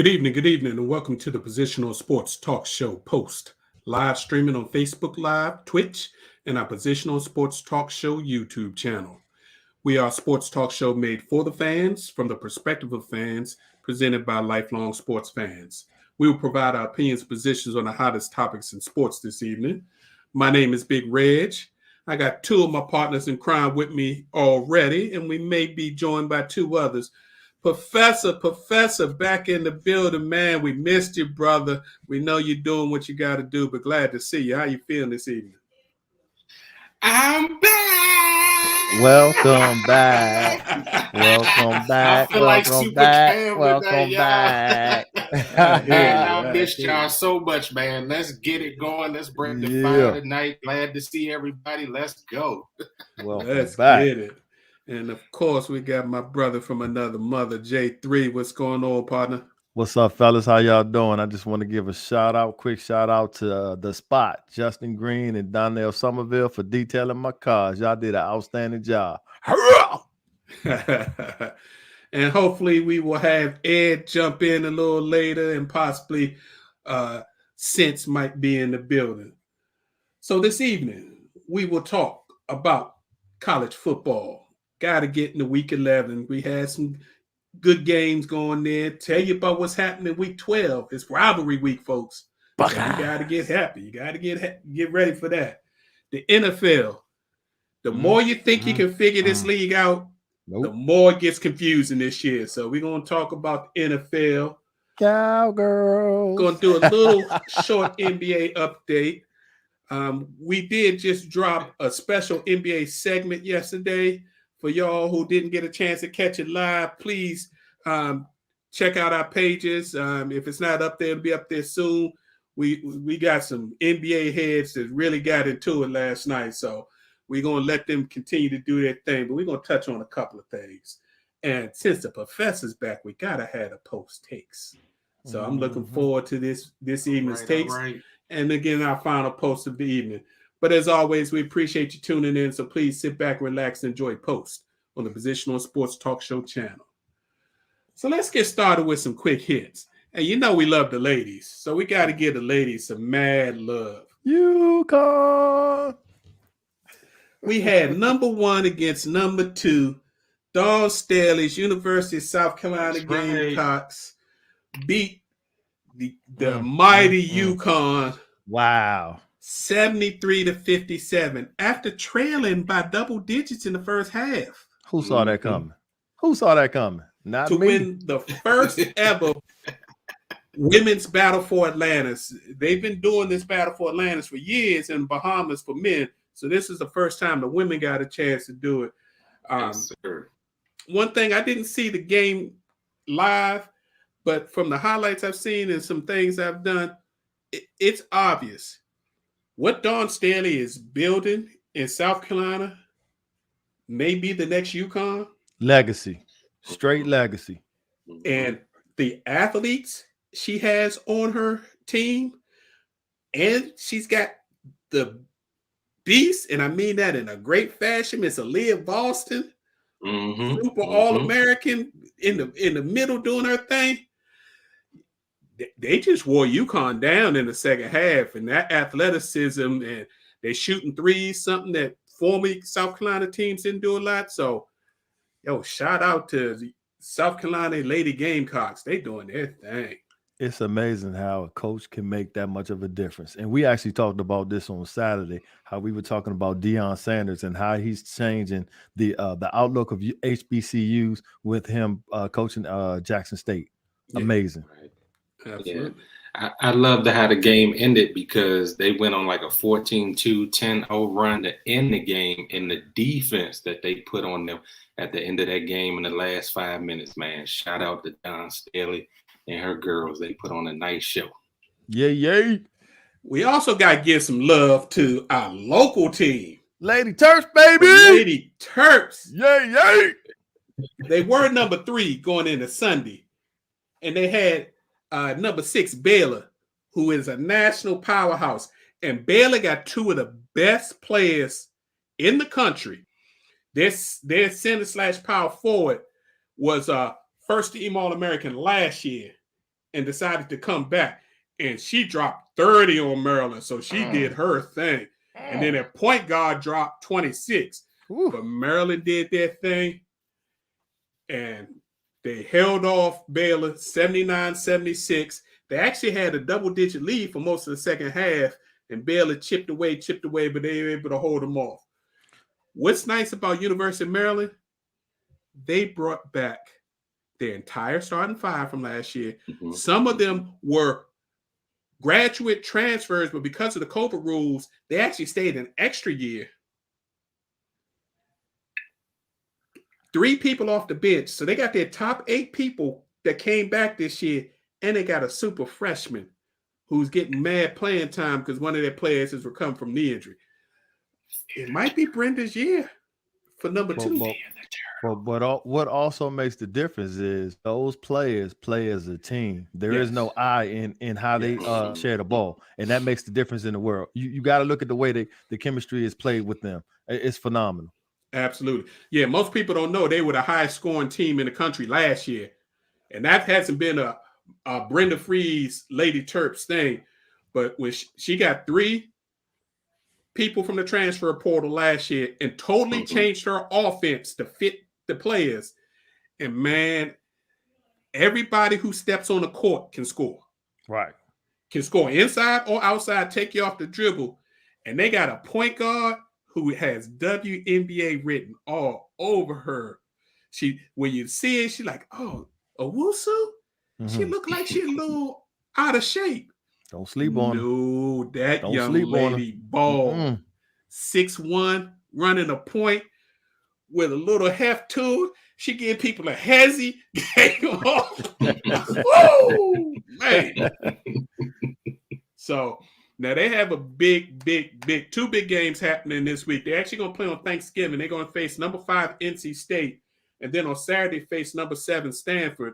Good evening, and welcome to the Positional Sports Talk Show Post, live streaming on Facebook Live, Twitch, and our Positional Sports Talk Show YouTube channel. We are a sports talk show made for the fans, from the perspective of fans, presented by lifelong sports fans. We will provide our opinions and positions on the hottest topics in sports this evening. My name is Big Reg. I got two of my partners in crime with me already, and we may be joined by two others. Professor, back in the building, man. We missed you, brother. We know you're doing what you got to do, but glad to see you. How you feeling this evening? I'm back. Welcome back. Welcome back. I feel like Welcome Super back. Cam Welcome today, y'all. back. Man, I I missed hear y'all you. so much, man. Let's get it going. Let's bring the Yeah. fire tonight. Glad to see everybody. Let's go. Welcome Let's back. get it. And of course, we got my brother from another mother, J3. What's going on, partner? What's up, fellas? How y'all doing? I just want to give a quick shout out to The Spot, Justin Green and Donnell Somerville for detailing my cars. Y'all did an outstanding job. And hopefully we will have Ed jump in a little later, and possibly Sense might be in the building. So this evening, we will talk about college football. Got to get in the week 11. We had some good games going there. Tell you about what's happening in week 12. It's rivalry week, folks. So you got to get happy. You got to get ready for that. The NFL. The more you think you can figure this league out, the more it gets confusing this year. So we're going to talk about the NFL. Cowgirls. Going to do a little short NBA update. We did just drop a special NBA segment yesterday. For y'all who didn't get a chance to catch it live, please check out our pages. If it's not up there, it'll be up there soon. We got some NBA heads that really got into it last night, so we're going to let them continue to do their thing, but we're going to touch on a couple of things. And since the professor's back, we got to have a post takes. So I'm looking forward to this evening's takes. Right. And again, our final post of the evening. But as always, we appreciate you tuning in. So please sit back, relax, and enjoy Post on the Positional Sports Talk Show channel. So let's get started with some quick hits. And you know we love the ladies. So we got to give the ladies some mad love. UConn. We had number 1 against number 2. Dawn Staley's University of South Carolina That's right. Gamecocks beat the mighty UConn. Wow. 73-57 after trailing by double digits in the first half. Who saw that coming? Who saw that coming? Not to me. win the first ever women's battle for Atlantis. They've been doing this battle for Atlantis for years in Bahamas for men. So this is the first time the women got a chance to do it. Yes, sir. One thing, I didn't see the game live, but from the highlights I've seen and some things I've done, it's obvious. What Dawn Staley is building in South Carolina may be the next UConn. Legacy. Straight legacy. And the athletes she has on her team, and she's got the beast, and I mean that in a great fashion. Miss Aaliyah Boston, super All-American in the middle doing her thing. They just wore UConn down in the second half, and that athleticism, and they're shooting threes, something that former South Carolina teams didn't do a lot. So, shout out to the South Carolina Lady Gamecocks. They doing their thing. It's amazing how a coach can make that much of a difference. And we actually talked about this on Saturday, how we were talking about Deion Sanders and how he's changing the outlook of HBCUs with him coaching Jackson State. Yeah. Amazing. Right. Absolutely. Yeah. I love how the game ended, because they went on like a 14-2, 10-0 run to end the game, and the defense that they put on them at the end of that game in the last 5 minutes, man. Shout out to Dawn Staley and her girls. They put on a nice show. Yay. We also got to give some love to our local team. Lady Terps, baby. Lady Terps. Yay. They were number 3 going into Sunday. And they had number 6, Baylor, who is a national powerhouse. And Baylor got 2 of the best players in the country. Their center/power forward was first team All-American last year and decided to come back. And she dropped 30 on Maryland. So she did her thing. And then at point guard dropped 26. But Maryland did their thing. And they held off Baylor 79-76. They actually had a double-digit lead for most of the second half. And Baylor chipped away, but they were able to hold them off. What's nice about University of Maryland, they brought back their entire starting five from last year. Mm-hmm. Some of them were graduate transfers, but because of the COVID rules, they actually stayed an extra year. 3 people off the bench. So they got their top 8 people that came back this year, and they got a super freshman who's getting mad playing time because one of their players has recovered from knee injury. It might be Brenda's year for number 2. But what also makes the difference is those players play as a team. There is no I in how they share the ball, and that makes the difference in the world. You got to look at the way the chemistry is played with them. It's phenomenal. Absolutely. Yeah, most people don't know they were the highest scoring team in the country last year, and that hasn't been a Brenda Freeze, Lady Terps thing. But when she got 3 people from the transfer portal last year and totally changed her offense to fit the players. And man, everybody who steps on the court can score. Right. Can score inside or outside, take you off the dribble. And they got a point guard who has WNBA written all over her. When you see it, she's like, oh, Owusu? Mm-hmm. She looked like she's a little out of shape. Don't sleep on her. No, that young lady ball. 6'1", running a point with a little heft to it. She give people a hezzy. Woo, man. So now they have a big 2 big games happening this week. They're actually going to play on Thanksgiving. They're going to face number 5 NC State, and then on Saturday face number 7 Stanford.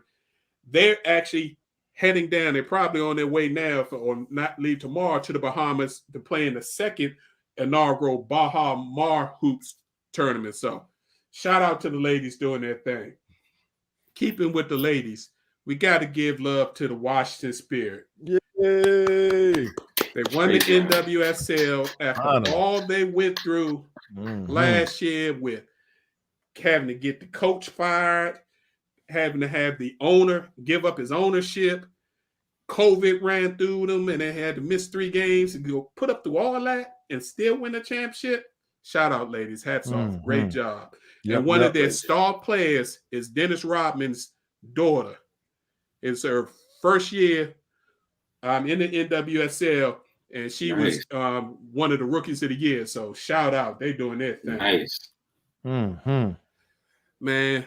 They're actually heading down. They're probably on their way now or not leave tomorrow to the Bahamas to play in the second inaugural Baha Mar Hoops tournament. So shout out to the ladies doing their thing. Keeping with the ladies, we got to give love to the Washington Spirit. Yay! They won the NWSL after all they went through last year with having to get the coach fired, having to have the owner give up his ownership. COVID ran through them, and they had to miss 3 games and go put up through all that and still win the championship. Shout out, ladies. Hats off. Great job. And one of their star players is Dennis Rodman's daughter. It's her first year in the NWSL, and she was one of the rookies of the year. So shout out. They doing their thing. Nice. Man,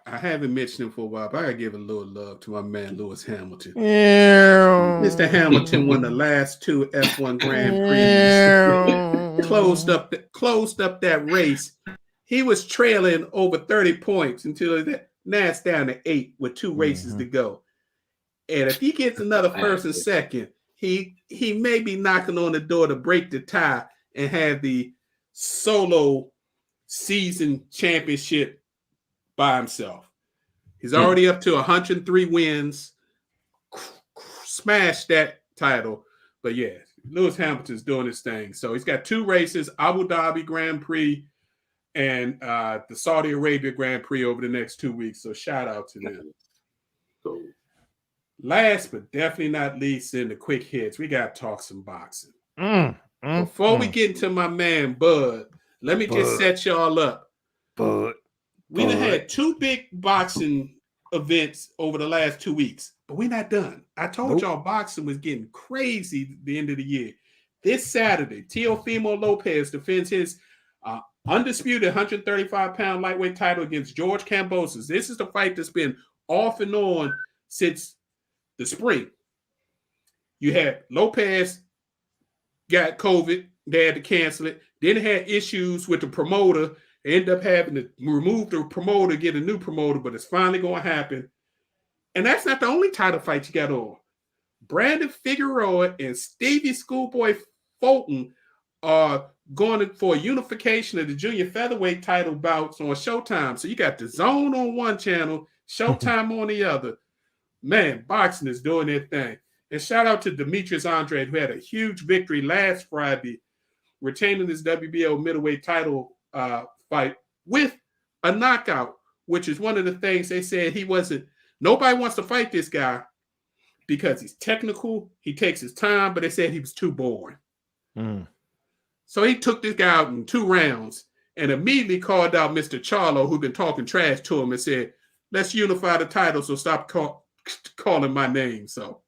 I haven't mentioned him for a while, but I gotta give a little love to my man Lewis Hamilton. Mr. Hamilton won the last 2 F1 Grand Prix. closed up that race. He was trailing over 30 points until now it's down to 8 with 2 races to go. And if he gets another first and second, he may be knocking on the door to break the tie and have the solo season championship by himself. He's already up to 103 wins. Smashed that title. But yeah, Lewis Hamilton's doing his thing. So he's got 2 races, Abu Dhabi Grand Prix and the Saudi Arabia Grand Prix over the next 2 weeks. So shout out to them. So last but definitely not least in the quick hits, we got to talk some boxing. Before we get into my man Bud, let me just set y'all up. We done had 2 big boxing events over the last 2 weeks, but we're not done. I told y'all boxing was getting crazy at the end of the year. This Saturday, Teofimo Lopez defends his undisputed 135-pound lightweight title against George Kambosos. This is the fight that's been off and on since the spring. You had Lopez got COVID. They had to cancel it. Then had issues with the promoter. End up having to remove the promoter, get a new promoter, but it's finally going to happen. And that's not the only title fight you got on. Brandon Figueroa and Stevie Schoolboy Fulton are going for a unification of the junior featherweight title bouts on Showtime. So you got the Zone on one channel, Showtime on the other. Man, boxing is doing their thing. And shout out to Demetrius Andrade, who had a huge victory last Friday, retaining his WBO middleweight title fight with a knockout, which is one of the things they said he wasn't. Nobody wants to fight this guy because he's technical. He takes his time, but they said he was too boring. So he took this guy out in 2 rounds and immediately called out Mr. Charlo, who'd been talking trash to him, and said, let's unify the title, so stop calling my name. So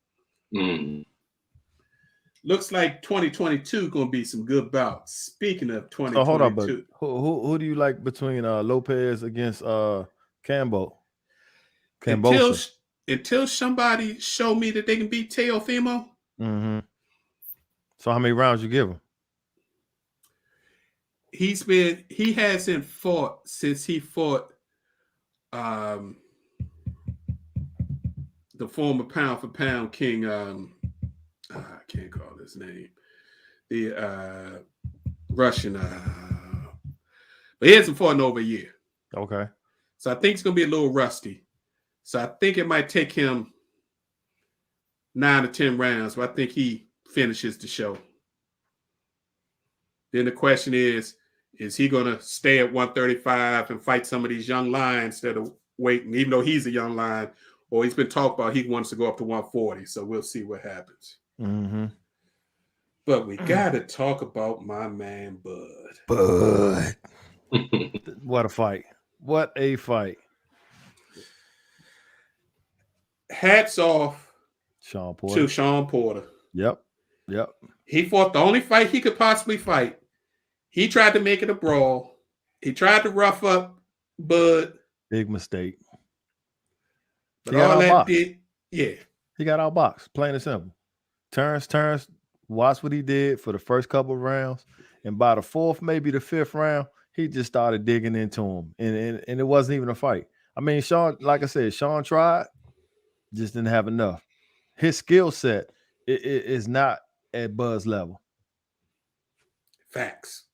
looks like 2022 going to be some good bouts. Speaking of 2022. So hold on, but who do you like between Lopez against Cambo? Until somebody show me that they can beat Teofimo. So how many rounds you give him? He hasn't fought since he fought the former pound for pound king. I can't call his name. The Russian, but he hasn't fought in over a year. Okay. So I think it's gonna be a little rusty. So I think it might take him 9 or 10 rounds, but I think he finishes the show. Then the question is he going to stay at 135 and fight some of these young lions instead of waiting, even though he's a young lion, or he's been talked about he wants to go up to 140. So we'll see what happens. But we got to talk about my man, Bud. What a fight. What a fight. Hats off to Sean Porter. Yep. He fought the only fight he could possibly fight. He tried to make it a brawl. He tried to rough up Bud. Big mistake. But all that did, He got outboxed, plain and simple. Turns, watch what he did for the first couple of rounds. And by the 4th, maybe the 5th round, he just started digging into him. And it wasn't even a fight. I mean, Sean, like I said, Sean tried, just didn't have enough. His skill set is not at Bud's level. Facts.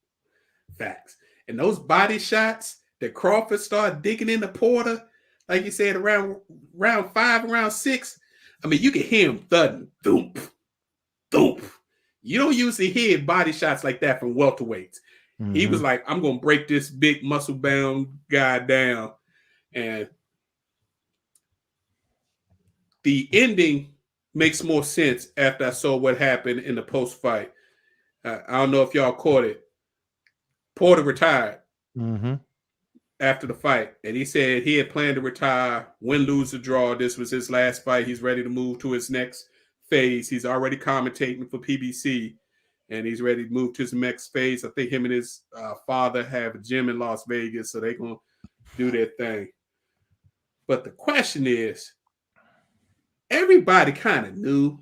And those body shots that Crawford started digging into Porter, like you said, around round 5 and round 6, I mean, you can hear him thudding. Thump, thump. You don't usually hear body shots like that from welterweights. He was like, I'm going to break this big muscle-bound guy down. And the ending makes more sense after I saw what happened in the post-fight. I don't know if y'all caught it. Porter retired after the fight, and he said he had planned to retire, win, lose, or draw. This was his last fight. He's ready to move to his next phase. He's already commentating for PBC, and he's ready to move to his next phase. I think him and his father have a gym in Las Vegas, so they're going to do their thing. But the question is, everybody kind of knew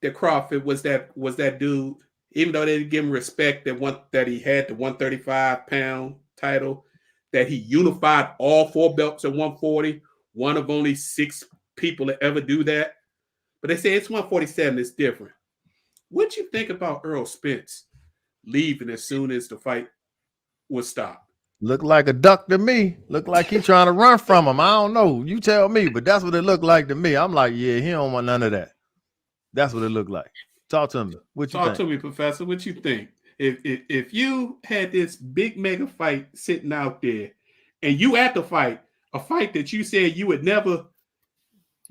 that Crawford was that dude, even though they didn't give him respect that he had the 135-pound title, that he unified all 4 belts at 140, one of only 6 people to ever do that. But they say it's 147, it's different. What you think about Errol Spence leaving as soon as the fight was stopped? Looked like a duck to me. Looked like he's trying to run from him. I don't know. You tell me, but that's what it looked like to me. I'm like, yeah, he don't want none of that. That's what it looked like. Talk to me. What you think? Talk to me, Professor. What you think? If you had this big mega fight sitting out there, and you at the fight, a fight that you said you would never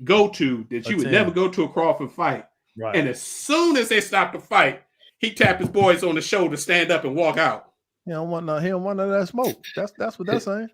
go to, that you would never go to a Crawford fight, right? And as soon as they stopped the fight, he tapped his boys on the shoulder, stand up, and walk out. He don't want none of that smoke. That's what they're saying.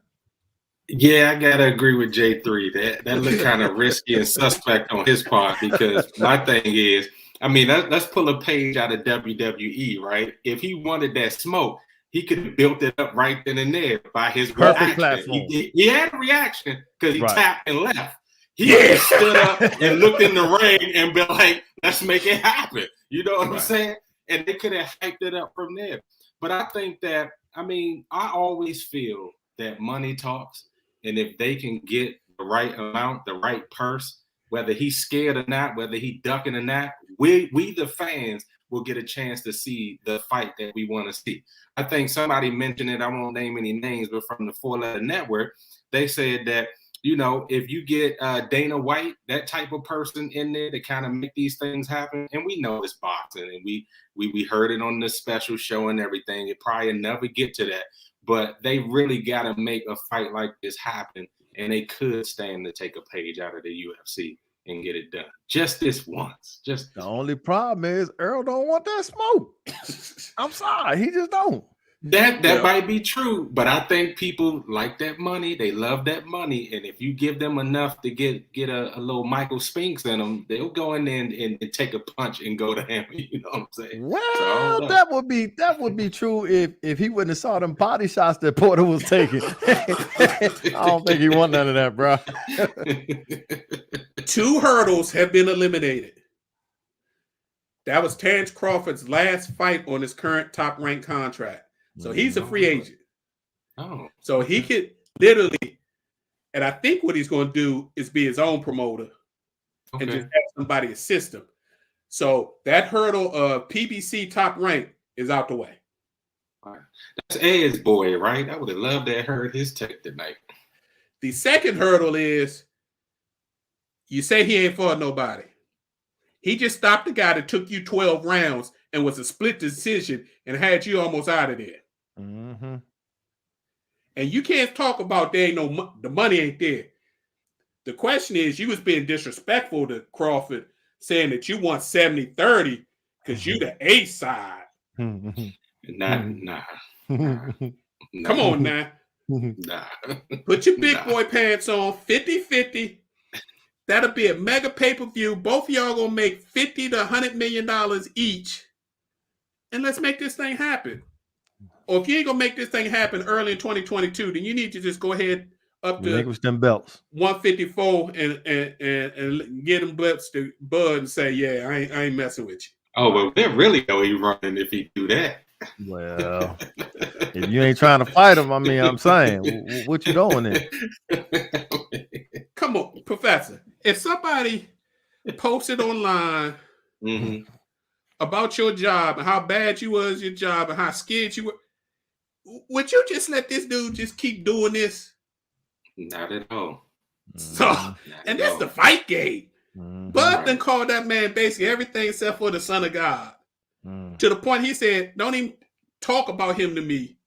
Yeah, I gotta agree with J3. That looked kind of risky and suspect on his part, because my thing is, I mean, let's pull a page out of WWE, right? If he wanted that smoke, he could have built it up right then and there by his perfect reaction. platform. He had a reaction because he tapped and left. He stood up and looked in the ring and been like, let's make it happen. You know what I'm saying? And they could have hyped it up from there. But I think that, I mean, I always feel that money talks. And if they can get the right amount, the right purse, whether he's scared or not, whether he's ducking or not, we the fans will get a chance to see the fight that we want to see. I think somebody mentioned it, I won't name any names, but from the 4 Letter Network, they said that if you get Dana White, that type of person in there to kind of make these things happen, and we know it's boxing, and we heard it on the special show and everything. It probably never get to that, but they really got to make a fight like this happen, and they could stand to take a page out of the UFC and get it done just this once. Just The only problem is Earl don't want that smoke. I'm sorry, he just don't. that might be true, but I think people like that money. They love that money, and if you give them enough to get a little Michael Spinks in them, they'll go in there and take a punch and go to him. You know what I'm saying? Well, that would be true if he wouldn't have saw them body shots that Porter was taking. I don't think he want none of that, bro. 2 hurdles have been eliminated. That was Terrence Crawford's last fight on his current top-ranked contract. So he's a free agent. Oh. So he could literally, and I think what he's going to do is be his own promoter and just have somebody assist him. So that hurdle of PBC top rank is out the way. That's Ed's boy, right? I would have loved to have heard his take tonight. The second hurdle is you say he ain't fought nobody. He just stopped the guy that took you 12 rounds and was a split decision and had you almost out of there. Mm-hmm. And you can't talk about there ain't the money ain't there. The question is, you was being disrespectful to Crawford, saying that you want 70-30 because you the A side. Nah. Come on now. Nah. Put your big boy pants on, 50-50. That'll be a mega pay-per-view. Both of y'all gonna make $50 to $100 million each. And let's make this thing happen. Or if you ain't gonna make this thing happen early in 2022, then you need to just go ahead up to relinquish them belts 154 and get them belts to Bud and say, yeah, I ain't messing with you. Oh, well, they're really know he running if he do that. Well, if you ain't trying to fight him, I mean, I'm saying, what you doing there? Come on, Professor. If somebody posted online about your job and how bad you was at your job and how scared you were, would you just let this dude just keep doing this? Not at all. So, and that's the fight game. Bud then called that man basically everything except for the son of God. To the point he said, don't even talk about him to me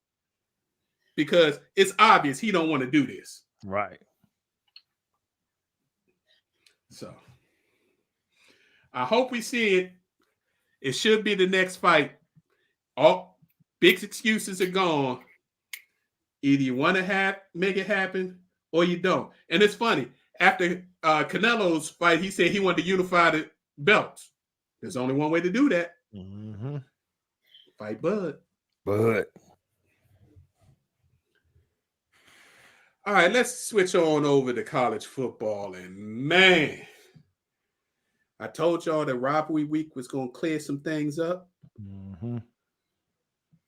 because it's obvious he don't want to do this. Right. So I hope we see it. It should be the next fight. All big excuses are gone. Either you want to make it happen or you don't. And it's funny. After Canelo's fight, he said he wanted to unify the belts. There's only one way to do that. Fight Bud. All right, let's switch on over to college football. And man, I told y'all that rivalry week was going to clear some things up.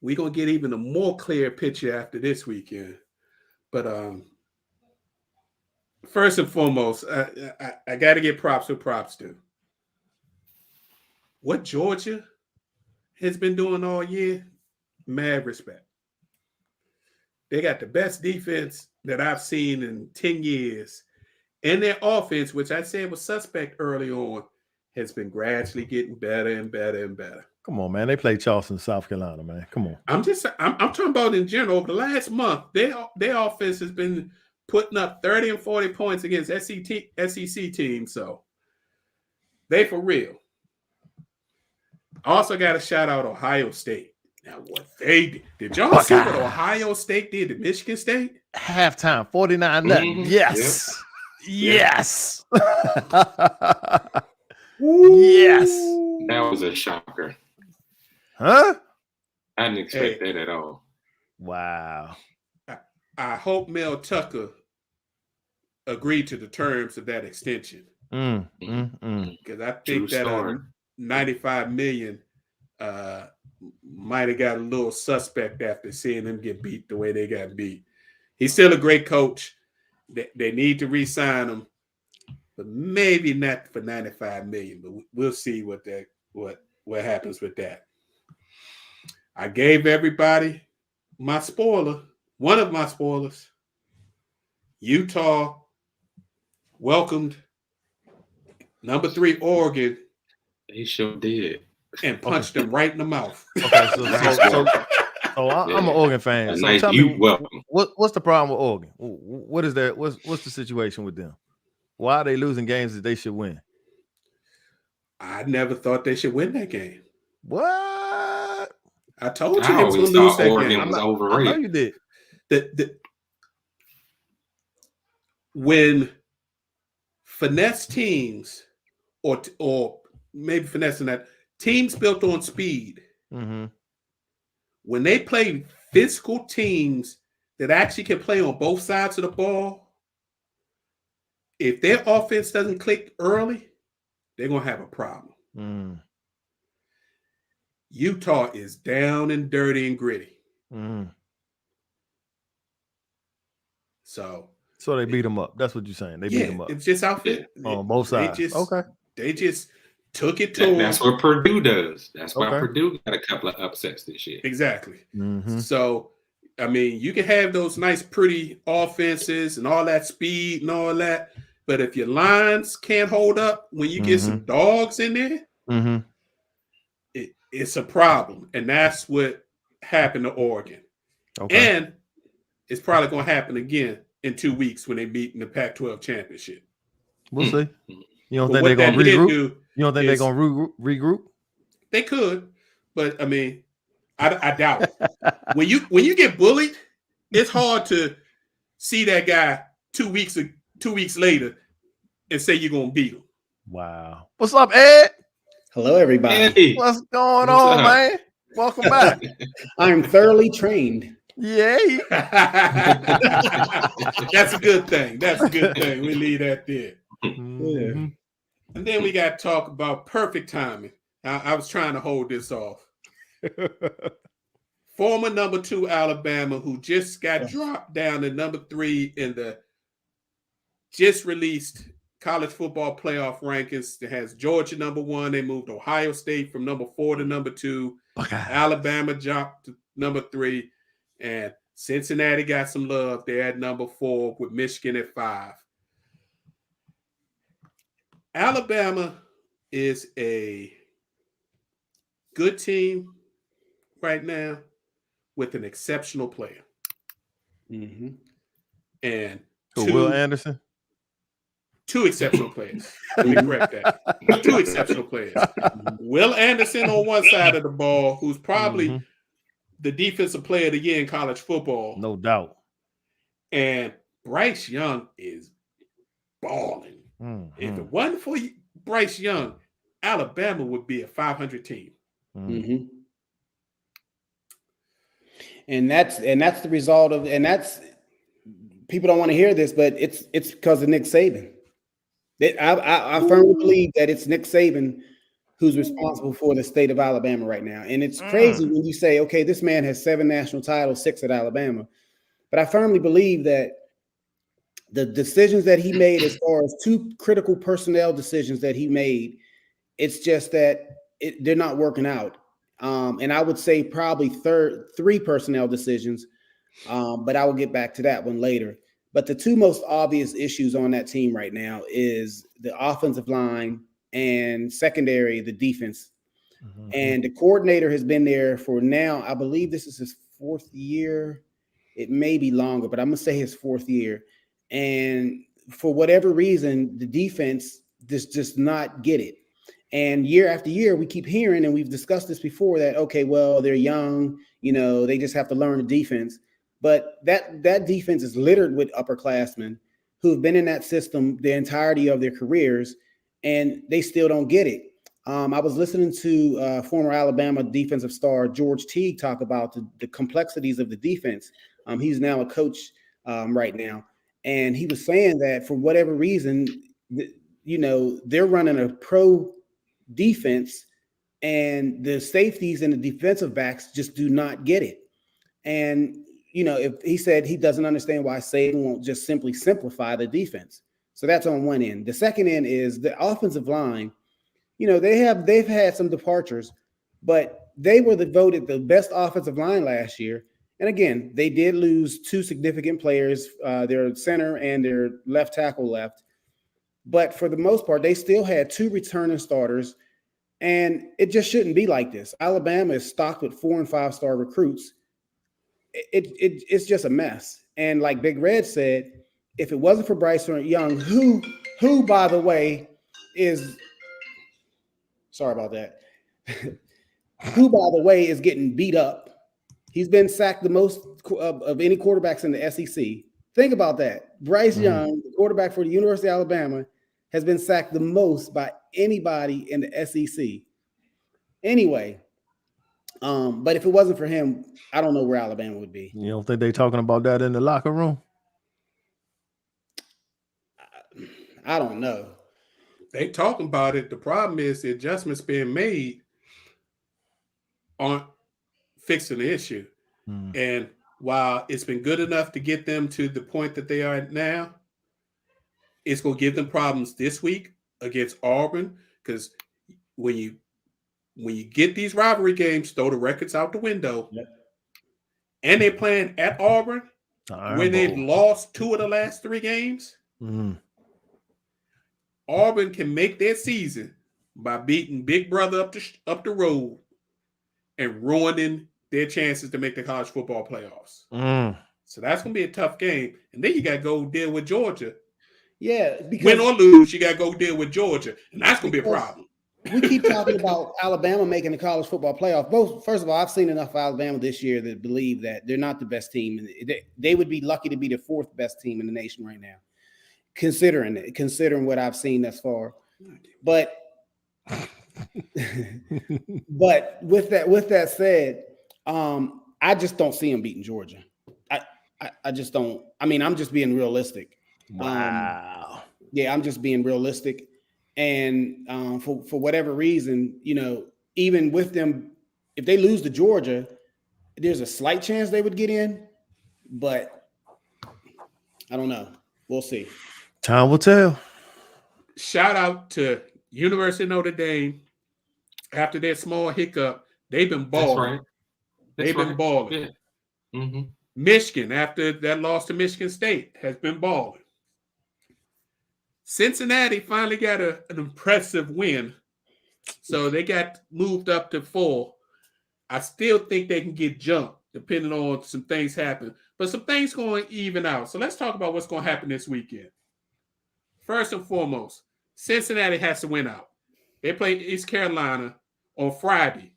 We're going to get even a more clear picture after this weekend. But first and foremost, I got to give props to props to. What Georgia has been doing all year, mad respect. They got the best defense that I've seen in 10 years. And their offense, which I said was suspect early on, has been gradually getting better and better and better. Come on, man. They play Charleston, South Carolina, man. Come on. I'm talking about in general. Over the last month, their offense has been putting up 30 and 40 points against SEC teams. So they for real. I also got to shout out Ohio State. Now, what they did y'all see what Ohio State did to Michigan State? Halftime, 49-0. Yes. Yes. Yes. That was a shocker. Huh? I didn't expect that at all. Wow. I hope Mel Tucker agreed to the terms of that extension. Because I think that $95 million might have got a little suspect after seeing him get beat the way they got beat. He's still a great coach. They need to re-sign him, but maybe not for $95 million. But we'll see what happens with that. I gave everybody my spoiler. One of my spoilers. Utah welcomed number 3 Oregon They sure did. and punched them right in the mouth. Okay, I'm an Oregon fan. A So nice tell youth me, welcome. what's the problem with Oregon? What is that? What's the situation with them? Why are they losing games that they should win? I never thought they should win that game. What? I told you I they was always going to lose thought that Oregon game. was I know overrated. you did. When finesse teams, or maybe finessing that, teams built on speed, Mm-hmm. when they play physical teams that actually can play on both sides of the ball, if their offense doesn't click early, they're going to have a problem. Mm. Utah is down and dirty and gritty. Mm. So they beat them up. That's what you're saying. They beat them up it's just outfit. on both sides. They just took it to them. That's what Purdue does. That's why Okay. Purdue got a couple of upsets this year. Exactly. Mm-hmm. So, I mean, you can have those nice, pretty offenses and all that speed and all that, but if your lines can't hold up when you get some dogs in there, Mm-hmm. it's a problem. And that's what happened to Oregon. Okay. And it's probably going to happen again in 2 weeks when they meet in the Pac-12 championship. We'll see. You don't But think what they're going to that did regroup? do, You don't think they're is- going to regroup? they could, but I mean, I doubt it. When you get bullied, it's hard to see that guy 2 weeks later and say you're gonna beat him. Wow. What's up, Ed? Hello, everybody. Hey, What's going What's on, up? man? Welcome back. I'm thoroughly trained. Yay. That's a good thing. That's a good thing. We leave that there. Mhm. And then we got to talk about perfect timing. I was trying to hold this off. Former number 2 Alabama, who just got dropped down to number 3 in the just released college football playoff rankings. That has Georgia number 1. They moved Ohio State from number 4 to number 2. Alabama dropped to number 3. And Cincinnati got some love. They're at number 4 with Michigan at 5. Alabama is a good team right now with an exceptional player. Mm-hmm. And Will Anderson? 2 exceptional players. Let me correct that. 2 exceptional players. Will Anderson on one side of the ball, who's probably the defensive player of the year in college football. No doubt. And Bryce Young is balling. If it wasn't for Bryce Young, Alabama would be a 500 team. Mm-hmm. And that's the result of, and that's, people don't want to hear this, but it's because of Nick Saban. I firmly believe that it's Nick Saban who's responsible for the state of Alabama right now. And it's crazy when you say, okay, this man has 7 national titles, 6 at Alabama. But I firmly believe that the decisions that he made, as far as 2 critical personnel decisions that he made, it's just that they're not working out. And I would say probably 3 personnel decisions, but I will get back to that one later. But the 2 most obvious issues on that team right now is the offensive line and secondary, the defense. And the coordinator has been there for now, I believe this is his 4th year. It may be longer, but I'm going to say his 4th year. And for whatever reason, the defense just not get it. And year after year, we keep hearing, and we've discussed this before, that, okay, well, they're young, they just have to learn the defense. But that defense is littered with upperclassmen who have been in that system the entirety of their careers, and they still don't get it. I was listening to former Alabama defensive star George Teague talk about the complexities of the defense. He's now a coach right now. And he was saying that for whatever reason, they're running a pro defense, and the safeties and the defensive backs just do not get it. And, if he said he doesn't understand why Saban won't just simply simplify the defense. So that's on one end. The second end is the offensive line. They've had some departures, but they were voted the best offensive line last year. And again, they did lose 2 significant players, their center and their left tackle left. But for the most part, they still had 2 returning starters, and it just shouldn't be like this. Alabama is stocked with 4- and 5-star recruits. It's just a mess. And like Big Red said, if it wasn't for Bryce Young, who by the way is sorry about that, who by the way is getting beat up. He's been sacked the most of any quarterbacks in the SEC. Think about that. Bryce Young, the quarterback for the University of Alabama, has been sacked the most by anybody in the SEC. Anyway, but if it wasn't for him, I don't know where Alabama would be. You don't think they talking about that in the locker room? I don't know. They talking about it. The problem is the adjustments being made aren't fixing the issue. And while it's been good enough to get them to the point that they are at now, it's going to give them problems this week against Auburn, because when you get these rivalry games, throw the records out the window. Yep. And they're playing at Auburn, where they've Bowl. lost 2 of the last 3 games. Auburn can make their season by beating Big Brother up the road and ruining their chances to make the college football playoffs. So that's going to be a tough game. And then you got to go deal with Georgia. Yeah, because win or lose, you got to go deal with Georgia. And that's going to be a problem. We keep talking about Alabama making the college football playoff. First of all, I've seen enough of Alabama this year that believe that they're not the best team. They would be lucky to be the 4th best team in the nation right now, considering what I've seen thus far. But with that said, I just don't see them beating Georgia. I just don't. I mean, I'm just being realistic. Wow. Yeah, I'm just being realistic. And for whatever reason, even with them, if they lose to Georgia, there's a slight chance they would get in, but I don't know. We'll see. Time will tell. Shout out to University of Notre Dame. After that small hiccup, they've been balling. They've been balling. Yeah. Mm-hmm. Michigan, after that loss to Michigan State, has been balling. Cincinnati finally got an impressive win. So they got moved up to 4. I still think they can get jumped depending on some things happen. But some things going to even out. So let's talk about what's going to happen this weekend. First and foremost, Cincinnati has to win out. They play East Carolina on Friday.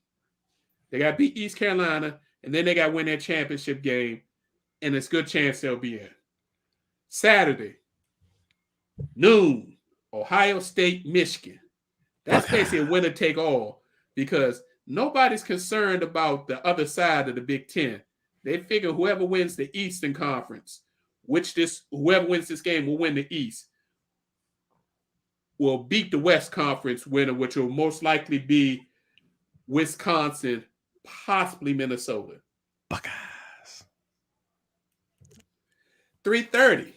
They got to beat East Carolina, and then they got to win their championship game, and it's a good chance they'll be in. Saturday, noon, Ohio State, Michigan. That's basically a winner take all, because nobody's concerned about the other side of the Big Ten. They figure whoever wins the Eastern Conference, whoever wins this game will win the East, will beat the West Conference winner, which will most likely be Wisconsin, possibly Minnesota. Buckeyes. 3:30.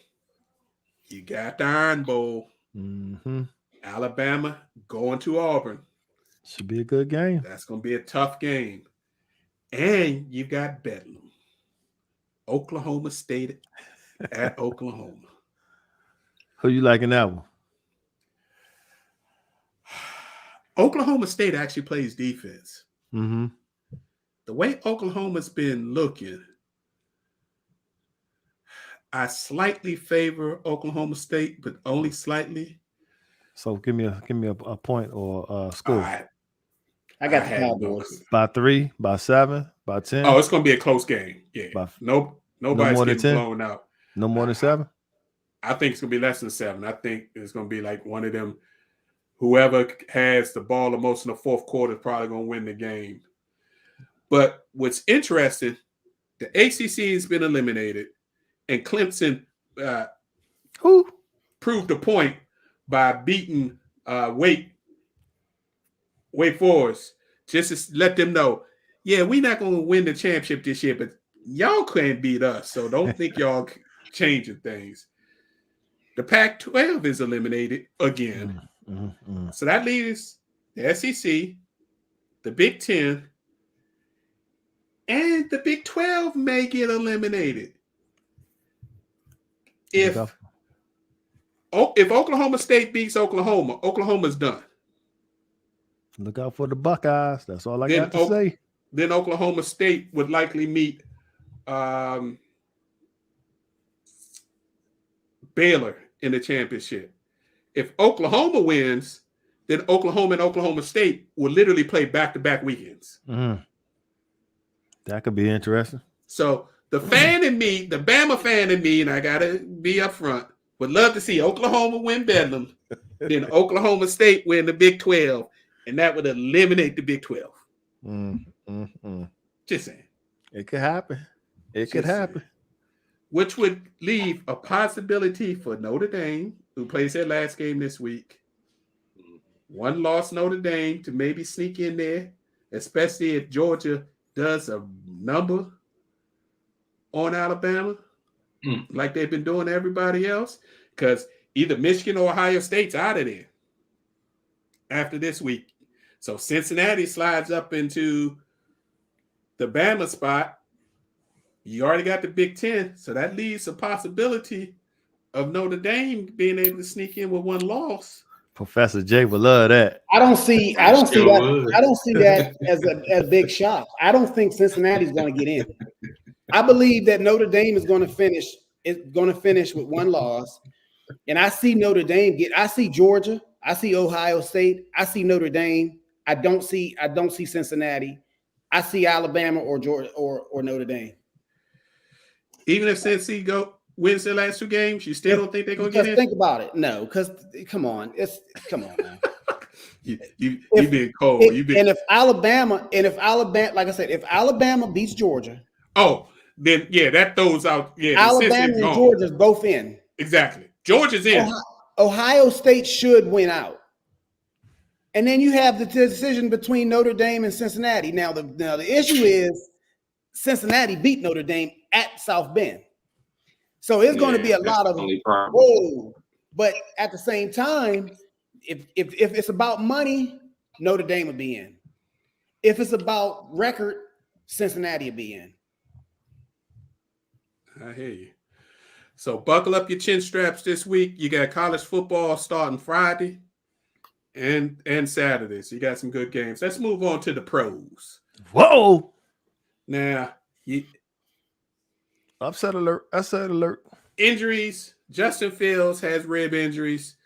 You got the Iron Bowl. Mm-hmm. Alabama going to Auburn. Should be a good game. That's going to be a tough game. And you got Bedlam. Oklahoma State at Oklahoma. Who you liking that one? Oklahoma State actually plays defense. Mm-hmm. The way Oklahoma's been looking, I slightly favor Oklahoma State, but only slightly. So give me a point or a score. I got the Cowboys. By 3, by 7, by 10. Oh, it's going to be a close game. Yeah. Nobody's no more than getting 10? blown out. No more than 7? I think it's going to be less than 7. I think it's going to be like one of them. Whoever has the ball the most in the fourth quarter is probably going to win the game. But what's interesting, the ACC has been eliminated, and Clemson proved a point by beating Wake Forest, just to let them know, yeah, we're not going to win the championship this year, but y'all can't beat us, so don't think y'all changing things. The Pac-12 is eliminated again. Mm-hmm. So that leaves the SEC, the Big Ten, and the Big 12 may get eliminated. If if Oklahoma State beats Oklahoma, Oklahoma's done. Look out for the Buckeyes. That's all I Then got to say. Then Oklahoma State would likely meet Baylor in the championship. If Oklahoma wins, then Oklahoma and Oklahoma State will literally play back-to-back weekends. That could be interesting. So the fan in me, the Bama fan in me, and I gotta be up front, would love to see Oklahoma win Bedlam, then Oklahoma State win the Big 12, and that would eliminate the Big 12. Just saying. It could happen. It could happen. Which would leave a possibility for Notre Dame, who plays their last game this week. One loss Notre Dame to maybe sneak in there, especially if Georgia does a number on Alabama, like they've been doing to everybody else, because either Michigan or Ohio State's out of there after this week. So Cincinnati slides up into the Bama spot. You already got the Big Ten, so that leaves a possibility of Notre Dame being able to sneak in with one loss. Professor Jay would love that. I don't see that as a big shock. I don't think Cincinnati's going to get in. I believe that Notre Dame is going to finish with one loss. And I see Notre Dame I see Georgia, I see Ohio State, I see Notre Dame. I don't see Cincinnati. I see Alabama or Georgia or Notre Dame. Even if Cincy wins their last two games, you still don't think they're going to get in? Think about it. No, because come on, man. You've been cold. And if Alabama, like I said, if Alabama beats Georgia, then that throws out. Yeah, Alabama and Georgia's both in. Exactly. Georgia's in. Ohio State should win out. And then you have the decision between Notre Dame and Cincinnati. Now the issue is Cincinnati beat Notre Dame at South Bend. So it's going to be a lot of whoa. But at the same time, if it's about money, Notre Dame will be in. If it's about record, Cincinnati will be in. I hear you. So buckle up your chin straps this week. You got college football starting Friday and Saturday. So you got some good games. Let's move on to the pros. Whoa. Now, Upset alert. Injuries. Justin Fields has rib injuries.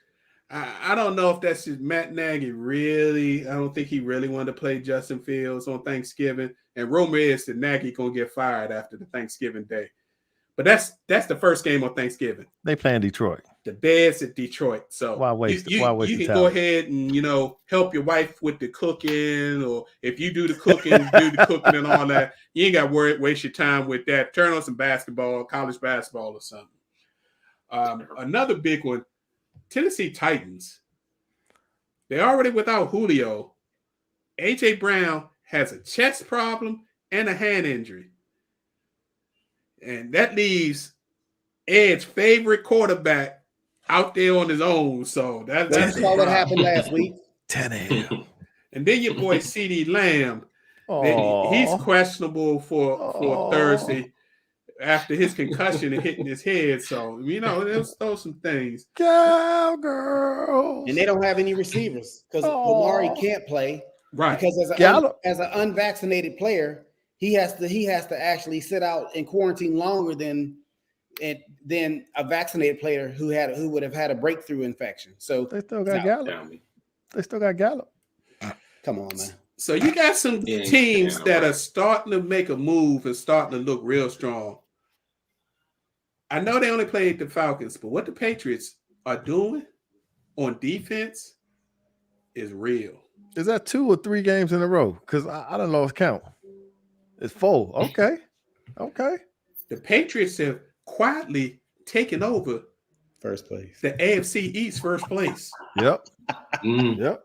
I don't know if that's just Matt Nagy really. I don't think he really wanted to play Justin Fields on Thanksgiving. And rumor is that Nagy going to get fired after the Thanksgiving day. But that's the first game on Thanksgiving. They play in Detroit. The Bears at Detroit. So why waste you can time? Go ahead and help your wife with the cooking, or if you do the cooking, and all that. You ain't got to waste your time with that. Turn on some basketball, college basketball or something. Another big one, Tennessee Titans. They're already without Julio. A.J. Brown has a chest problem and a hand injury. And that leaves Ed's favorite quarterback out there on his own. So that's all that happened last week. 10 a.m. And then your boy CeeDee Lamb. He's questionable for Thursday after his concussion and hitting his head. So, there's some things. Cowgirls. And they don't have any receivers because Omari can't play. Right. Because as an unvaccinated player, he has to actually sit out in quarantine longer than a vaccinated player who would have had a breakthrough infection. So they still got Gallup. Come on, man. So you got some teams that are starting to make a move and starting to look real strong. I know they only played the Falcons, but what the Patriots are doing on defense is real. Is that 2 or 3 games in a row? Because I don't lost count. It's 4. Okay. The Patriots have quietly taken over first place. The AFC East first place. Yep. Yep.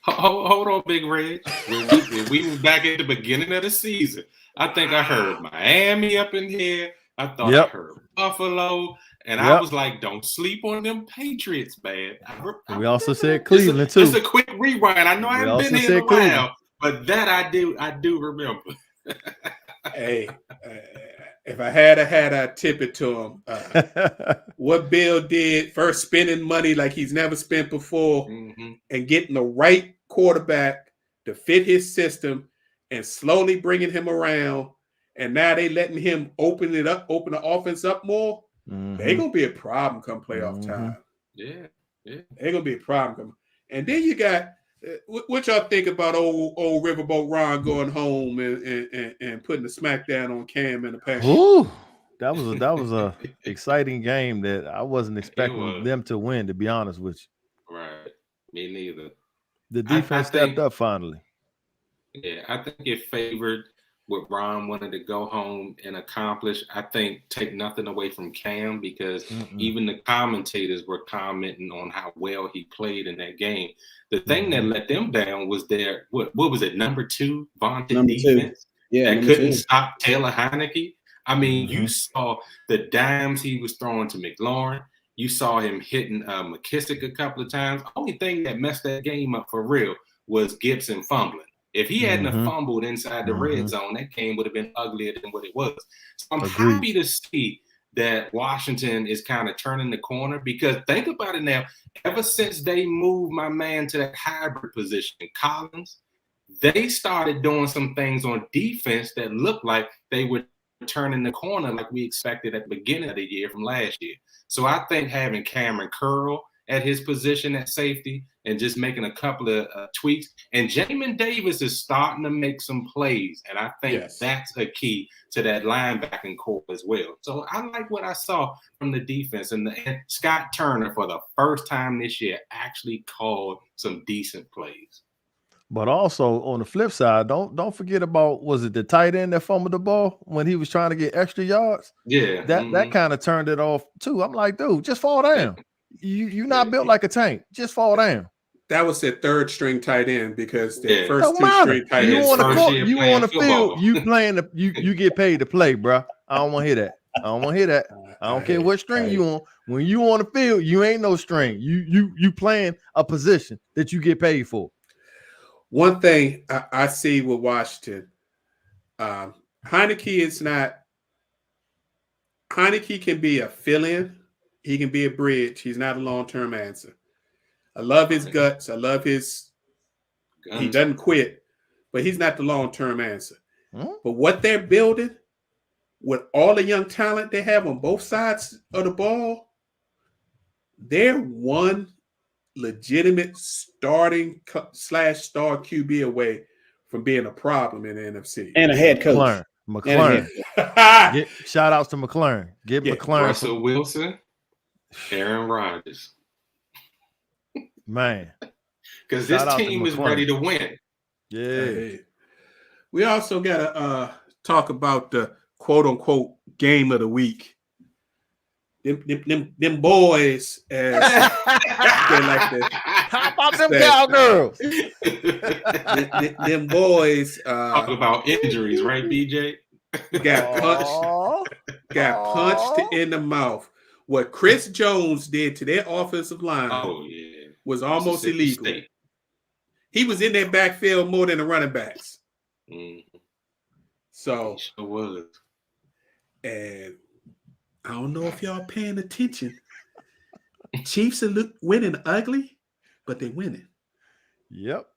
Hold on, Big Red. When we were back at the beginning of the season, I think I heard Miami up in here. I thought I heard Buffalo. And I was like, don't sleep on them Patriots, man. We also said Cleveland, too. Just a quick rewind. I know I haven't been here in a while, but that I do remember. Hey, If I had a hat, I'd tip it to him. What Bill did, first spending money like he's never spent before, and getting the right quarterback to fit his system, and slowly bringing him around. And now they letting him open the offense up more. They're gonna be a problem come playoff time. Yeah. They're gonna be a problem. And then you got what y'all think about old Riverboat Ron going home and putting the smackdown on Cam and the Packers? Ooh, that was a exciting game that I wasn't expecting them to win, to be honest with you. Right. Me neither. The defense stepped up finally. Yeah, I think it favored what Ron wanted to go home and accomplish. I think take nothing away from Cam, because even the commentators were commenting on how well he played in that game. The thing that let them down was their what was it, number 2 vaunted defense that couldn't stop Taylor Heineke. I mean, you saw the dimes he was throwing to McLaurin. You saw him hitting McKissick a couple of times. The only thing that messed that game up for real was Gibson fumbling. If he hadn't have fumbled inside the red zone, that game would have been uglier than what it was. So I'm happy to see that Washington is kind of turning the corner, because think about it now. Ever since they moved my man to that hybrid position, Collins, they started doing some things on defense that looked like they were turning the corner like we expected at the beginning of the year from last year. So I think having Cameron Curl at his position at safety and just making a couple of tweaks. And Jamin Davis is starting to make some plays. And I think that's a key to that linebacking core as well. So I like what I saw from the defense. And Scott Turner, for the first time this year, actually called some decent plays. But also on the flip side, don't forget about, was it the tight end that fumbled the ball when he was trying to get extra yards? Yeah. That kind of turned it off too. I'm like, dude, just fall down. You're not built like a tank. Just fall down. That was their third string tight end, because the first Don't two matter. string tight ends. You on the field. You playing. You get paid to play, bro. I don't want to hear that. I don't care what string you on. When you on the field, you ain't no string. You playing a position that you get paid for. One thing I see with Washington, Heineke is not. Heineke can be a fill-in. He can be a bridge. He's not a long-term answer. I love his guts. I love his – he doesn't quit, but he's not the long-term answer. But what they're building with all the young talent they have on both sides of the ball, they're one legitimate starting / star QB away from being a problem in the NFC. And a head coach. McLaurin. Shout outs to McLaurin. Get McLaurin. Russell Wilson, Aaron Rodgers. Man. Because this team is ready to win. Yeah. We also got to talk about the quote-unquote game of the week. Them boys, as they like to. How about them cowgirls? Them boys. Talk about injuries, right, BJ? Got punched in the mouth. What Chris Jones did to their offensive line was almost illegal. State. He was in their backfield more than the running backs. So he sure was. And I don't know if y'all paying attention. Chiefs are winning ugly, but they're winning. Yep.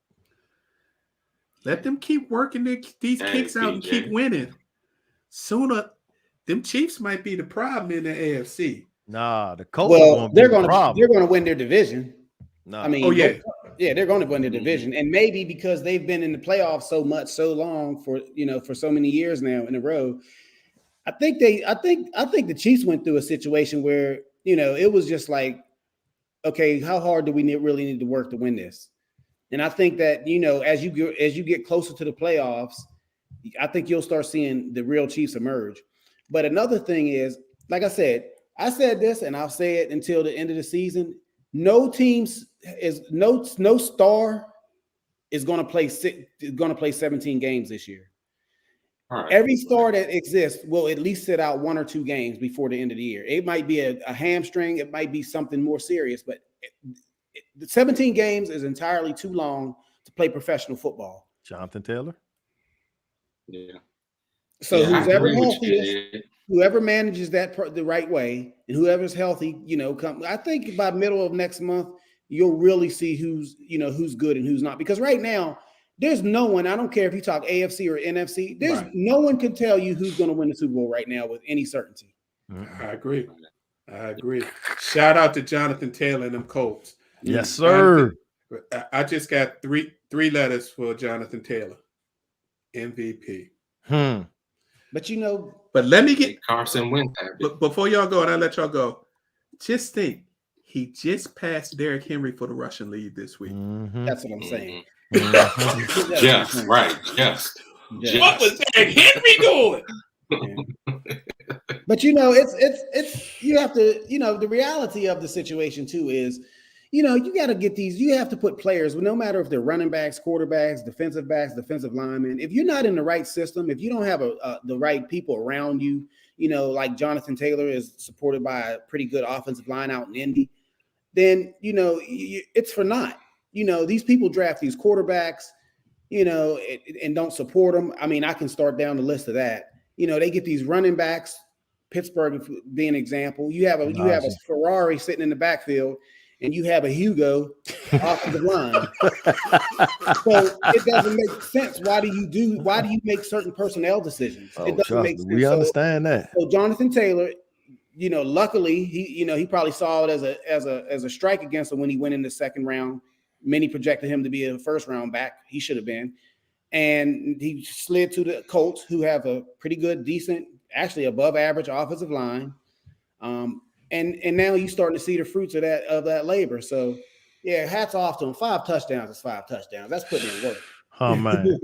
Let them keep working these kicks out and keep winning. Sooner, them Chiefs might be the problem in the AFC. Nah, the Colts. Well, they're going to win their division. Nah. I mean, they're going to win their division, and maybe because they've been in the playoffs so long for so many years now in a row. I think the Chiefs went through a situation where it was just like, okay, how hard do we really need to work to win this? And I think that as you get closer to the playoffs, I think you'll start seeing the real Chiefs emerge. But another thing is, like I said this, and I'll say it until the end of the season. No star is going to play 17 games this year. Right. Every star that exists will at least sit out 1 or 2 games before the end of the year. It might be a hamstring. It might be something more serious, but 17 games is entirely too long to play professional football. Jonathan Taylor? Yeah. So Yeah, I whoever agree with healthy is, you. whoever manages that the right way, and whoever's healthy, come. I think by middle of next month, you'll really see who's good and who's not. Because right now, there's no one. I don't care if you talk AFC or NFC. There's Right. no one can tell you who's going to win the Super Bowl right now with any certainty. I agree. Shout out to Jonathan Taylor and them Colts. Yes, sir. I just got three letters for Jonathan Taylor. MVP. But But let me get Carson Wentz. but before y'all go, and I let y'all go. Just think, he just passed Derrick Henry for the Russian lead this week. that's what I'm saying. Just right. Just. What was Derrick Henry doing? But it's you have to, the reality of the situation too is, you got to get these, you have to put players, no matter if they're running backs, quarterbacks, defensive backs, defensive linemen. If you're not in the right system, if you don't have the right people around you, like Jonathan Taylor is supported by a pretty good offensive line out in Indy, then, it's for naught. These people draft these quarterbacks, and don't support them. I mean, I can start down the list of that. They get these running backs, Pittsburgh being an example. You have a Ferrari sitting in the backfield, and you have a Hugo offensive line. So it doesn't make sense. Why do you make certain personnel decisions? It doesn't make sense. We understand that. So Jonathan Taylor, luckily he probably saw it as a strike against him when he went in the second round. Many projected him to be a first round back. He should have been. And he slid to the Colts, who have a pretty good, decent, actually above average offensive line. And now you're starting to see the fruits of that labor. So, yeah, hats off to him. 5 touchdowns is 5 touchdowns. That's putting in work. Oh man.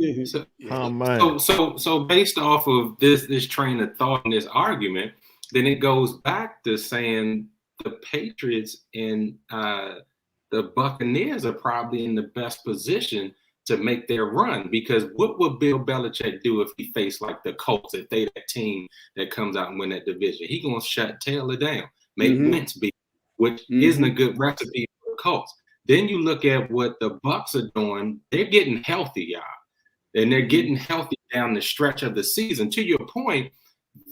So based off of this train of thought and this argument, then it goes back to saying the Patriots and the Buccaneers are probably in the best position to make their run, because what would Bill Belichick do if he faced like the Colts, if they that team that comes out and win that division? He gonna shut Taylor down, make Wentz beat, which isn't a good recipe for the Colts. Then you look at what the Bucs are doing; they're getting healthy, y'all, and they're getting healthy down the stretch of the season. To your point,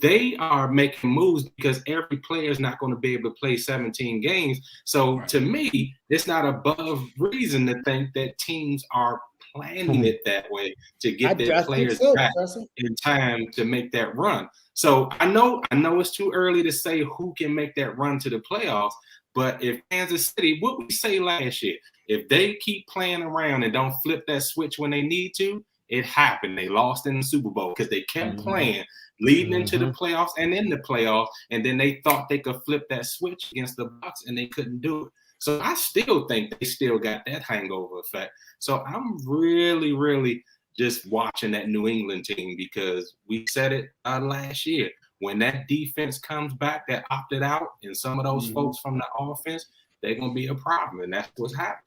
they are making moves because every player is not going to be able to play 17 games. So to me, it's not above reason to think that teams are planning it that way to get their players back in time to make that run. So I know it's too early to say who can make that run to the playoffs, but if Kansas City, what we say last year, if they keep playing around and don't flip that switch when they need to, it happened. They lost in the Super Bowl because they kept playing, leading into the playoffs and in the playoffs, and then they thought they could flip that switch against the Bucs, and they couldn't do it. So I still think they still got that hangover effect. So I'm really, really just watching that New England team, because we said it last year. When that defense comes back that opted out, and some of those folks from the offense, they're going to be a problem, and that's what's happening.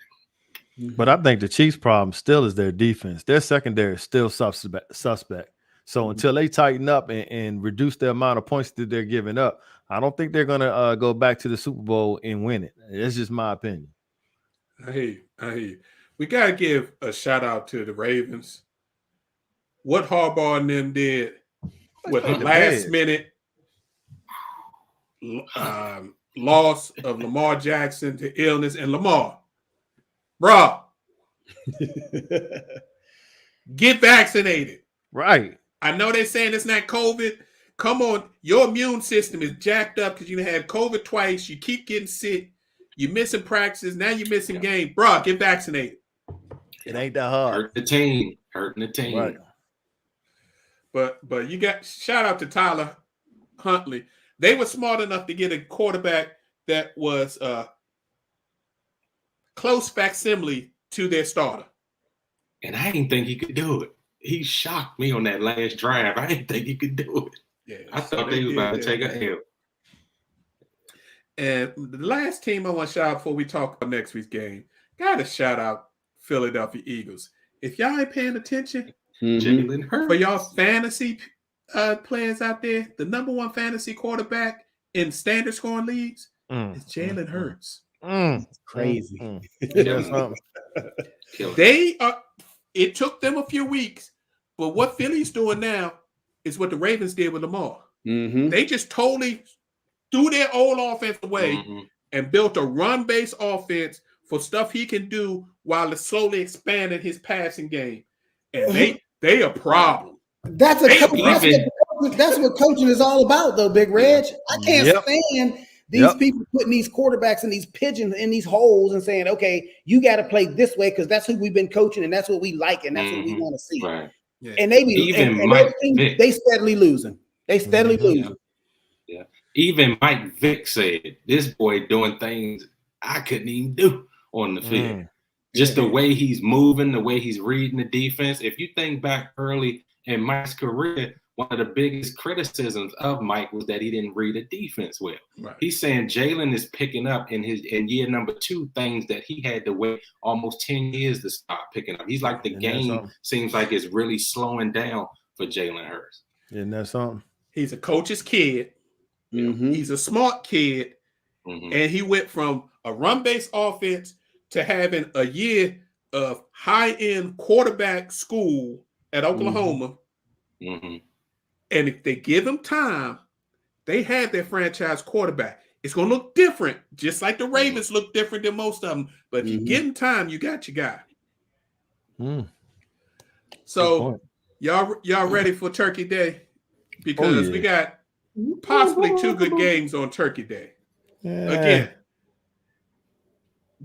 But I think the Chiefs' problem still is their defense. Their secondary is still suspect. So until they tighten up and reduce the amount of points that they're giving up, I don't think they're going to go back to the Super Bowl and win it. That's just my opinion. I hear you. We got to give a shout out to the Ravens. What Harbaugh and them did with the last minute loss of Lamar Jackson to illness, and Lamar, bro, get vaccinated. Right. I know they're saying it's not COVID. Come on, your immune system is jacked up because you had COVID twice. You keep getting sick. You're missing practices. Now you're missing games. Bro, get vaccinated. It ain't that hard. Hurting the team. Right. But you got, shout out to Tyler Huntley. They were smart enough to get a quarterback that was close facsimile to their starter. And I didn't think he could do it. He shocked me on that last drive. I didn't think he could do it. Yeah, I thought they was about to take a L. And the last team I want to shout out before we talk about next week's game, got to shout out Philadelphia Eagles. If y'all ain't paying attention, Jalen Hurts. for y'all fantasy players out there, the number one fantasy quarterback in standard scoring leagues is Jalen Hurts. Crazy. They are. It took them a few weeks, but what Philly's doing now is what the Ravens did with Lamar. Mm-hmm. They just totally threw their old offense away Mhm. and built a run-based offense for stuff he can do while it's slowly expanding his passing game. And they a problem. That's what coaching is all about, though, Big Reg. I can't stand these people putting these quarterbacks in these pigeons in these holes and saying, okay, you got to play this way because that's who we've been coaching and that's what we like and that's what we want to see. Right. Yeah. And they be Even and Mike they steadily losing. They steadily losing. Yeah. Even Mike Vick said, this boy doing things I couldn't even do on the field. Just the way he's moving, the way he's reading the defense. If you think back early in Mike's career, one of the biggest criticisms of Mike was that he didn't read the defense well. Right. He's saying Jalen is picking up in year number 2 things that he had to wait almost 10 years to start picking up. He's like the game seems like it's really slowing down for Jalen Hurts. Isn't that something? He's a coach's kid. Mm-hmm. He's a smart kid. Mhm. And he went from a run-based offense to having a year of high-end quarterback school at Oklahoma. Mhm. And if they give him time, they have their franchise quarterback. It's going to look different, just like the Ravens look different than most of them. But if you give him time, you got your guy. So y'all ready for Turkey Day? Because we got possibly 2 good games on Turkey Day. Yeah. Again,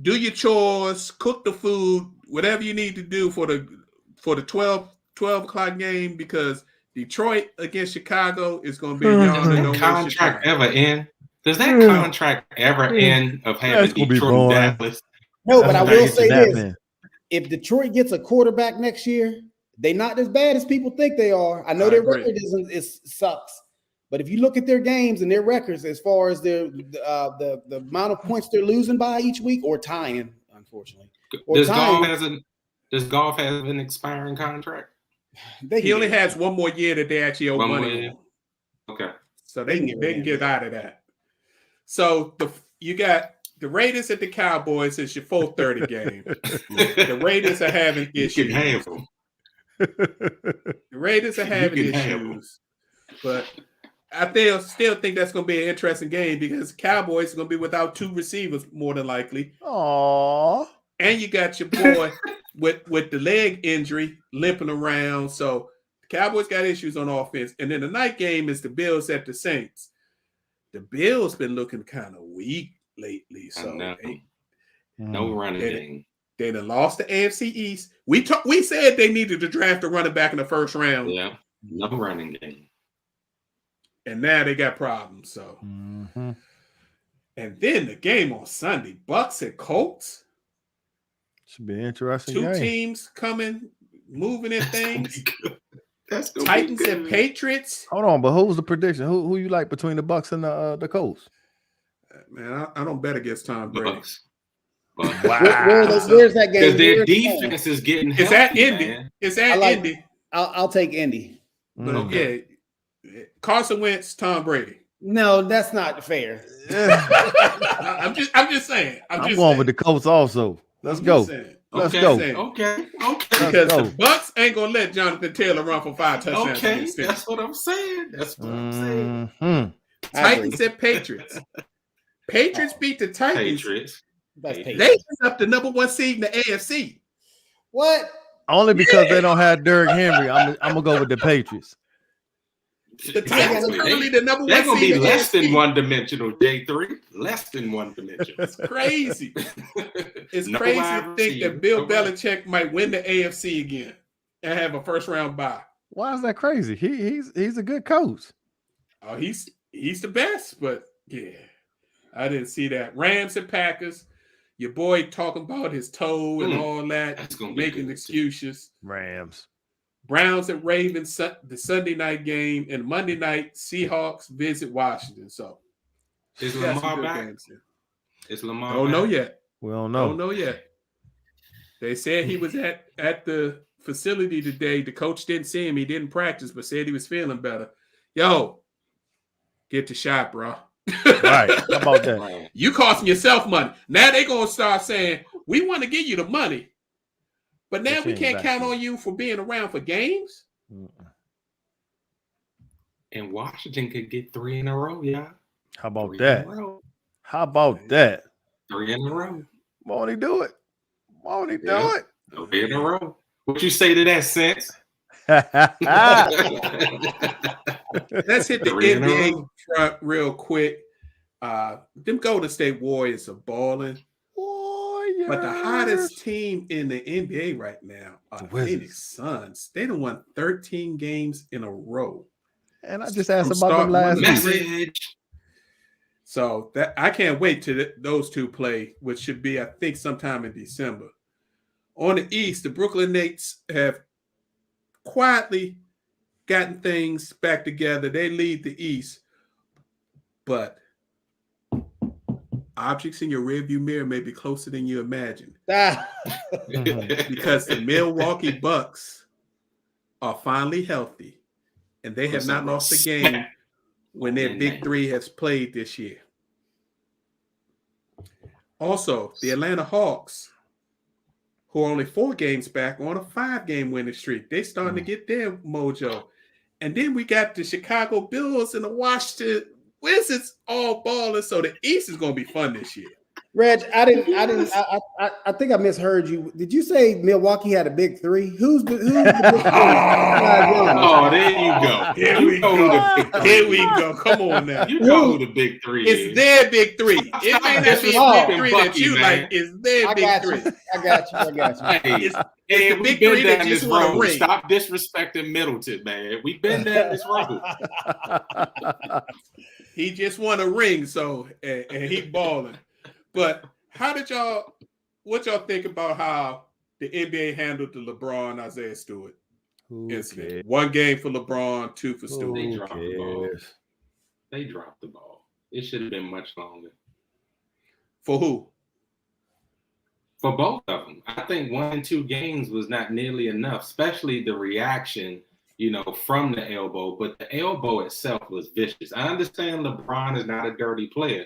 do your chores, cook the food, whatever you need to do for the 12 o'clock game, because Detroit against Chicago is going to be Does that contract ever end? Does that contract ever end of having Detroit Dallas? No, but I will say this. If Detroit gets a quarterback next year, they're not as bad as people think they are. I know their record sucks. But if you look at their games and their records as far as the amount of points they're losing by each week or tying, unfortunately. Does Goff have an expiring contract? He only has one more year that they actually owe money on. Okay. So they can get out of that. So you got the Raiders at the Cowboys. It's your 4:30 game. The Raiders are having issues. You can have them. The Raiders are having issues. But I still think that's going to be an interesting game because Cowboys are going to be without 2 receivers more than likely. Aww. And you got your boy with the leg injury limping around. So the Cowboys got issues on offense. And then the night game is the Bills at the Saints. The Bills been looking kind of weak lately. So no running game. They done lost the AFC East. We said they needed to draft a running back in the first round. Yeah, no running game. And now they got problems. So, and then the game on Sunday, Bucks and Colts. Should be an interesting 2 game. teams coming, moving in things. That's gonna Titans be good. and Patriots. Hold on, but who's the prediction? Who you like between the Bucks and the Colts? Man, I don't bet against Tom Brady. Bucks. Where's that game? Because their defense is getting healthy. Is that Indy? Man. Is that Indy? I'll take Indy. But yeah, Carson Wentz, Tom Brady. No, that's not fair. I'm just saying. I'm going with the Colts also. Let's go. Let's go. Okay. Because the Bucks ain't gonna let Jonathan Taylor run for 5 touchdowns. Okay, that's what I'm saying. Titans and Patriots. Patriots beat the Titans. They ended up the number 1 seed in the AFC. What? Only because they don't have Derrick Henry. I'm gonna go with the Patriots. The Titans are currently the number 1 seed. They're gonna be less than one-dimensional, J3. Less than one-dimensional. It's crazy. It's crazy to think that Bill Belichick might win the AFC again and have a first-round bye. Why is that crazy? He's a good coach. Oh, he's the best, but yeah, I didn't see that. Rams and Packers. Your boy talking about his toe and all that. That's gonna making excuses. Rams. Browns and Ravens, the Sunday night game, and Monday night Seahawks visit Washington. So is Lamar back? Is Lamar? Don't know yet. We don't know. Don't know yet. They said he was at the facility today. The coach didn't see him. He didn't practice, but said he was feeling better. Yo, get the shot, bro. Right. How about that? You costing yourself money. Now they're gonna start saying, we want to give you the money. But now we can't count on you for being around for games. and Washington could get 3 in a row, y'all. How about 3 that? in a row. How about that? 3 in a row. Won't he do it? Won't he do Yeah. it? 3 in a row. What you say to that, Sense? Let's hit the 3 in a NBA row. front real quick. Them Golden State Warriors are balling, but the hottest team in the NBA right now are The the Wizards. Phoenix Suns. They done won 13 games in a row. And I just asked From about them start last one week. to Message. So that I can't wait till those two play, which should be, I think, sometime in December. On the East, the Brooklyn Nets have quietly gotten things back together. They lead the East, but objects in your rearview mirror may be closer than you imagine, because the Milwaukee Bucks are finally healthy, and they have not lost a game when their big three has played this year. Also, the Atlanta Hawks, who are only 4 games back on a 5-game winning streak, they starting to get their mojo. And then we got the Chicago Bulls and the Washington Wizards all balling. So the East is going to be fun this year. Reg, I think I misheard you. Did you say Milwaukee had a big three? Who's the big three? Oh, there you go. Here You we know go. who the big three Here we is. go. Come on now. You know who the big three It's is. their big three. It may not be a disrespecting big three that Bucky, you man. like. It's their I big got three. you. I got you. Hey, It's hey, the we big been three that down just this want to road. ring. Stop disrespecting Middleton, man. We been down this road. He just won a ring, so and he balling. But what y'all think about how the NBA handled the LeBron Isaiah Stewart incident? 1 game for LeBron, 2 for Stewart. They dropped the ball. They dropped the ball. It should have been much longer. For who? For both of them. I think 1 and 2 games was not nearly enough, especially the reaction, from the elbow. But the elbow itself was vicious. I understand LeBron is not a dirty player,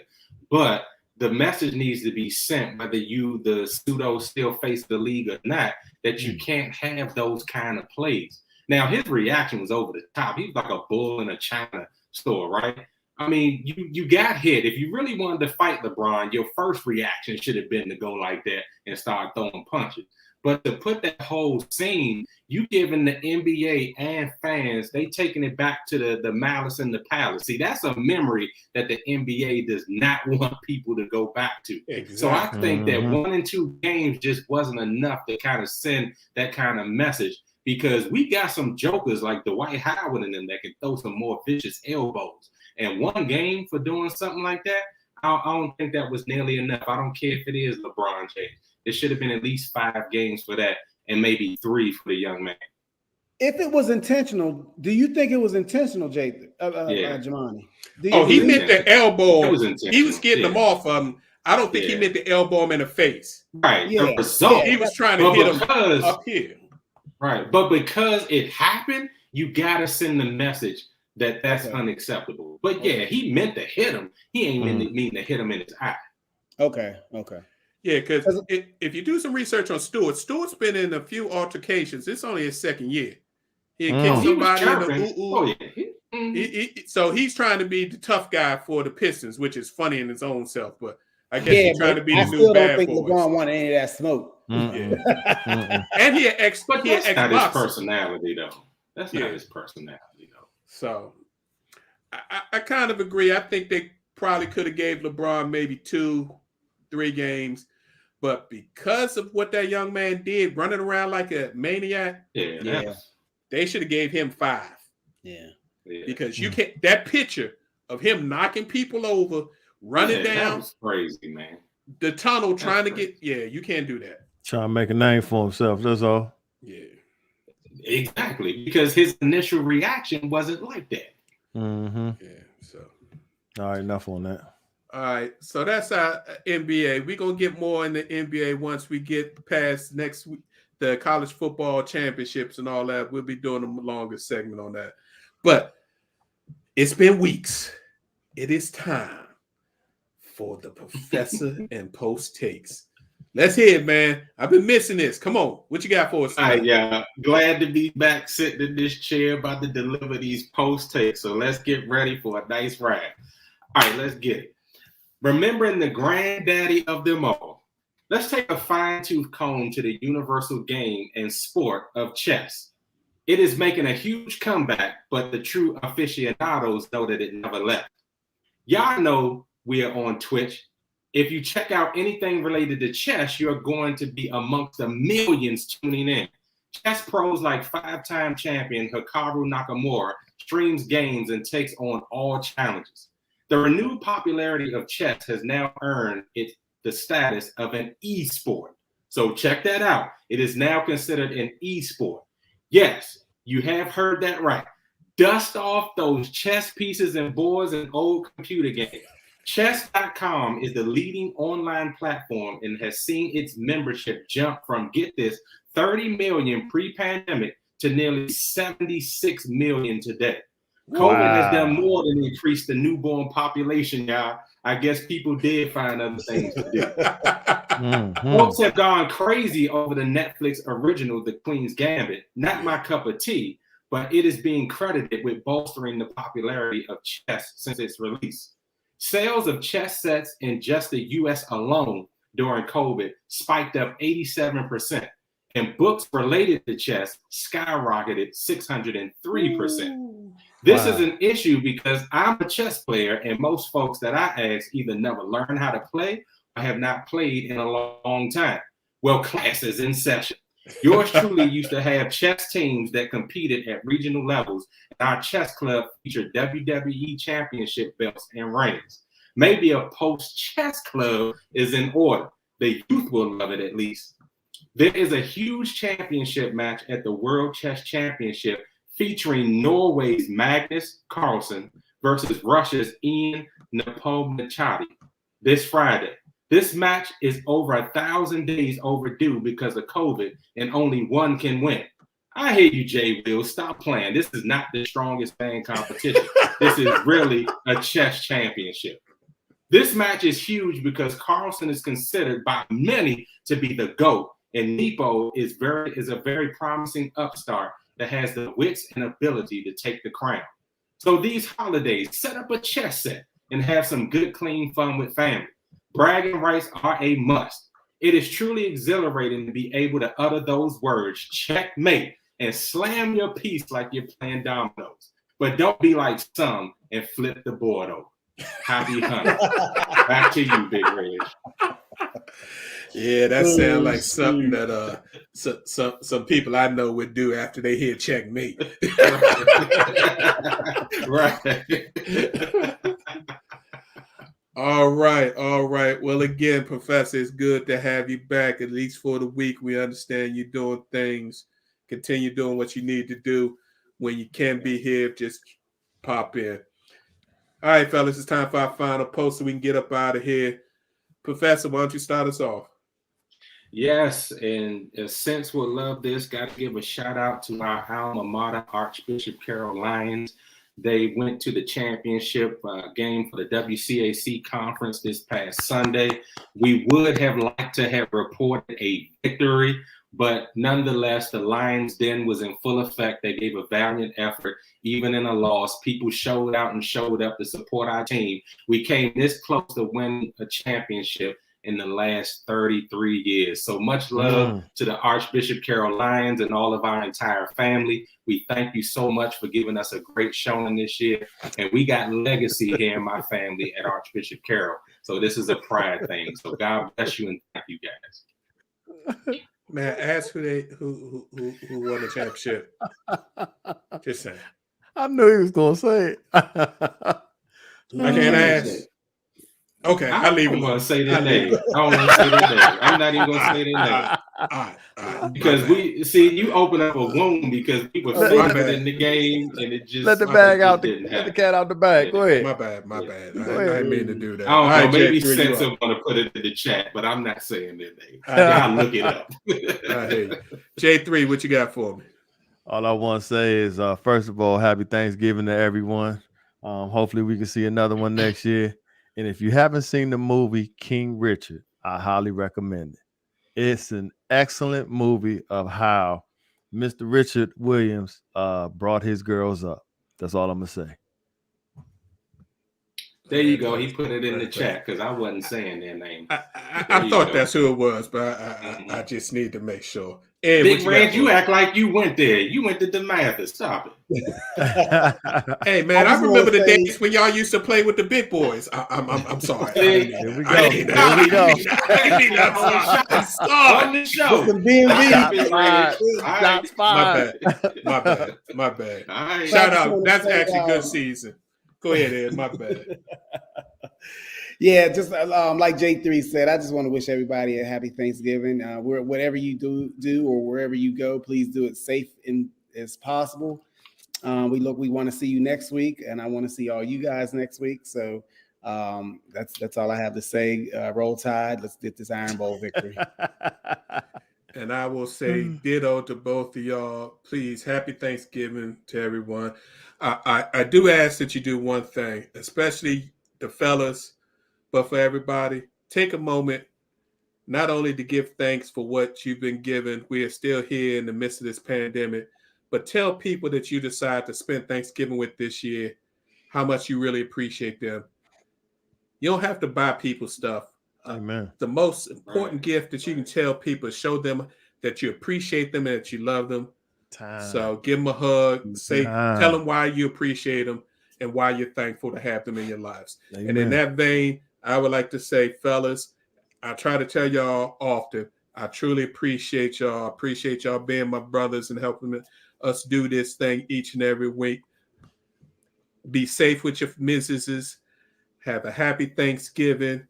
but the message needs to be sent, whether you, the pseudo, still face the league or not, that you can't have those kind of plays. Now, his reaction was over the top. He was like a bull in a China store, right? I mean, you got hit. If you really wanted to fight LeBron, your first reaction should have been to go like that and start throwing punches. But to put that whole scene, you giving the NBA and fans, they taking it back to the malice in the palace. See, that's a memory that the NBA does not want people to go back to. Exactly. So I think that 1 and 2 games just wasn't enough to kind of send that kind of message, because we got some jokers like Dwight Howard in them that can throw some more vicious elbows. And 1 game for doing something like that, I don't think that was nearly enough. I don't care if it is LeBron James. It should have been at least 5 games for that, and maybe 3 for the young man. If it was intentional, do you think it was intentional, Jamani? He meant the elbow. It was intentional. He was getting them off of him. I don't think he meant to elbow him in the face. Right. Yeah. The result. He was trying to hit him up here. Right. But because it happened, you got to send the message that that's unacceptable. But yeah, he meant to hit him. He ain't mean to hit him in his eye. Okay. Yeah, because if you do some research on Stewart's been in a few altercations. It's only his 2nd year. He had kicked somebody in the ooh-ooh. So he's trying to be the tough guy for the Pistons, which is funny in his own self. But I guess he's trying to be the new still bad don't think boys. LeBron wanted any of that smoke. Yeah. And he had But that's not his ex-boxer. personality, though. That's not his personality, though. So I kind of agree. I think they probably could have gave LeBron maybe 2-3 games. But because of what that young man did, running around like a maniac, they should have gave him 5. Yeah. Because you can't. That picture of him knocking people over, running down, that was crazy, man. The tunnel, trying to get. Yeah, you can't do that. Trying to make a name for himself. That's all. Yeah. Exactly, because his initial reaction wasn't like that. Mm-hmm. Yeah. So. All right, enough on that. All right, so that's our NBA. We're going to get more in the NBA once we get past next week, the college football championships and all that. We'll be doing a longer segment on that. But it's been weeks. It is time for the Professor and Post Takes. Let's hear it, man. I've been missing this. Come on. What you got for us? All right, yeah. Glad to be back sitting in this chair about to deliver these post takes. So let's get ready for a nice ride. All right, let's get it. Remembering the granddaddy of them all, let's take a fine-tooth comb to the universal game and sport of chess. It is making a huge comeback, but the true aficionados know that it never left. Y'all know we are on Twitch. If you check out anything related to chess, you're going to be amongst the millions tuning in. Chess pros like five-time champion Hikaru Nakamura streams games and takes on all challenges. The renewed popularity of chess has now earned it the status of an e-sport. So check that out. It is now considered an e-sport. Yes, you have heard that right. Dust off those chess pieces and boards and old computer games. Chess.com is the leading online platform and has seen its membership jump from, get this, 30 million pre-pandemic to nearly 76 million today. COVID has done more than increase the newborn population, y'all. I guess people did find other things to do. Folks have gone crazy over the Netflix original, The Queen's Gambit. Not my cup of tea, but it is being credited with bolstering the popularity of chess since its release. Sales of chess sets in just the US alone during COVID spiked up 87%, and books related to chess skyrocketed 603%. This is an issue because I'm a chess player, and most folks that I ask either never learn how to play or have not played in a long time. Well, class is in session. Yours truly used to have chess teams that competed at regional levels, and our chess club featured WWE championship belts and rings. Maybe a post-chess club is in order. The youth will love it at least. There is a huge championship match at the World Chess Championship featuring Norway's Magnus Carlsen versus Russia's Ian Nepomniachtchi this Friday. This match is over 1,000 days overdue because of COVID, and only one can win. I hear you, Jay Will. Stop playing. This is not the strongest man competition. This is really a chess championship. This match is huge because Carlsen is considered by many to be the GOAT, and Nepo is a very promising upstart that has the wits and ability to take the crown. So these holidays, set up a chess set and have some good, clean fun with family. Bragging rights are a must. It is truly exhilarating to be able to utter those words, checkmate, and slam your piece like you're playing dominoes. But don't be like some and flip the board over. Happy hunting. Back to you, Big Reg. Yeah, that sounds like something that some people I know would do after they hear checkmate. Right. All right. Well, again, Professor, it's good to have you back, at least for the week. We understand you're doing things. Continue doing what you need to do. When you can be here, just pop in. All right, fellas, it's time for our final post so we can get up out of here. Professor, why don't you start us off? Yes, and since we'll love this, got to give a shout out to our alma mater, Archbishop Carroll Lions. They went to the championship game for the WCAC conference this past Sunday. We would have liked to have reported a victory, but nonetheless, the Lions Den was in full effect. They gave a valiant effort, even in a loss. People showed out and showed up to support our team. We came this close to winning a championship in the last 33 years. So much love to the Archbishop Carroll Lions and all of our entire family. We thank you so much for giving us a great showing this year. And we got legacy here in my family at Archbishop Carroll. So this is a pride thing. So God bless you and thank you guys. Man, ask who won the championship. Just saying. I knew he was gonna say it. I can't ask. Okay, I'll leave him. I don't want to say their name. I don't want to say their name. I'm not even going to say their name. All right. Because you open up a wound because we were favored in the game and it just let the bag out. Let the cat out the bag. Go ahead. My bad. I didn't mean to do that. I don't know. Maybe Sense of want to put it in the chat, but I'm not saying their name. I'll look it up. I hear you. J3, what you got for me? All I want to say is, first of all, happy Thanksgiving to everyone. Hopefully we can see another one next year. And if you haven't seen the movie King Richard, I highly recommend it. It's an excellent movie of how Mr. Richard Williams brought his girls up. That's all I'm gonna say. There you go. He put it in the chat because I wasn't saying their name. I thought that's who it was, but I just need to make sure. And Big Ranch, you act like you went there. You went to DeMatha. Stop it. Hey man, I remember the days when y'all used to play with the big boys. I'm sorry. Here we go. I Here we go. On the show. Some B&B. Shots fired. My bad. All right. Shout out. That's say, actually good season. Go ahead, Ed. My bad. Yeah, just like J3 said, I just want to wish everybody a happy Thanksgiving. Whatever you do or wherever you go, please do it safe as possible. We want to see you next week, and I want to see all you guys next week. So that's all I have to say. Roll Tide. Let's get this Iron Bowl victory. And I will say ditto to both of y'all. Please, happy Thanksgiving to everyone. I do ask that you do one thing, especially the fellas, but for everybody, take a moment not only to give thanks for what you've been given. We are still here in the midst of this pandemic, but tell people that you decide to spend Thanksgiving with this year how much you really appreciate them. You don't have to buy people stuff. Amen. The most important gift that you can tell people is show them that you appreciate them and that you love them. Time. So give them a hug, tell them why you appreciate them and why you're thankful to have them in your lives. Amen. And in that vein, I would like to say, fellas, I try to tell y'all often, I truly appreciate y'all. I appreciate y'all being my brothers and helping us do this thing each and every week. Be safe with your missuses. Have a happy Thanksgiving.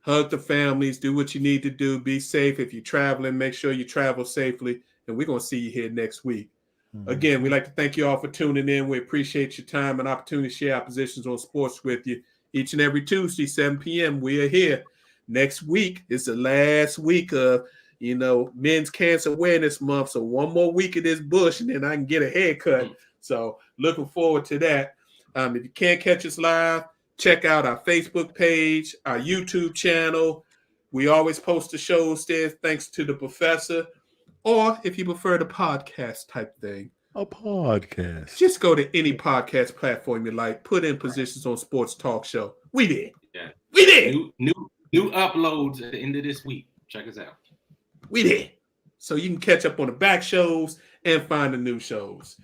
Hug the families. Do what you need to do. Be safe. If you're traveling, make sure you travel safely. And we're going to see you here next week. Mm-hmm. Again, we'd like to thank you all for tuning in. We appreciate your time and opportunity to share our positions on sports with you. Each and every Tuesday, 7 p.m., we are here. Next week is the last week of, Men's Cancer Awareness Month. So one more week of this bush, and then I can get a haircut. So looking forward to that. If you can't catch us live, check out our Facebook page, our YouTube channel. We always post the shows there, thanks to the professor. Or if you prefer the podcast type thing, a podcast, just go to any podcast platform you like. Put in Positions on Sports Talk Show. We did. Yeah, we did. New uploads at the end of this week. Check us out. We did. So you can catch up on the back shows and find the new shows.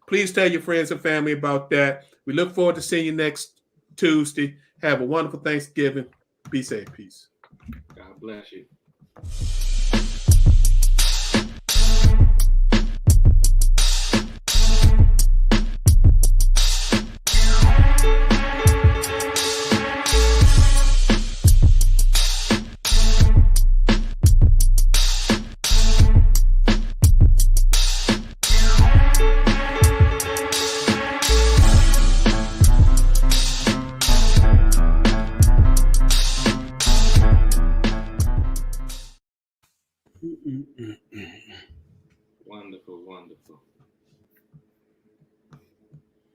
Please tell your friends and family about that. We look forward to seeing you next Tuesday. Have a wonderful Thanksgiving. Be safe. Peace. God bless you. Mm-mm-mm-mm.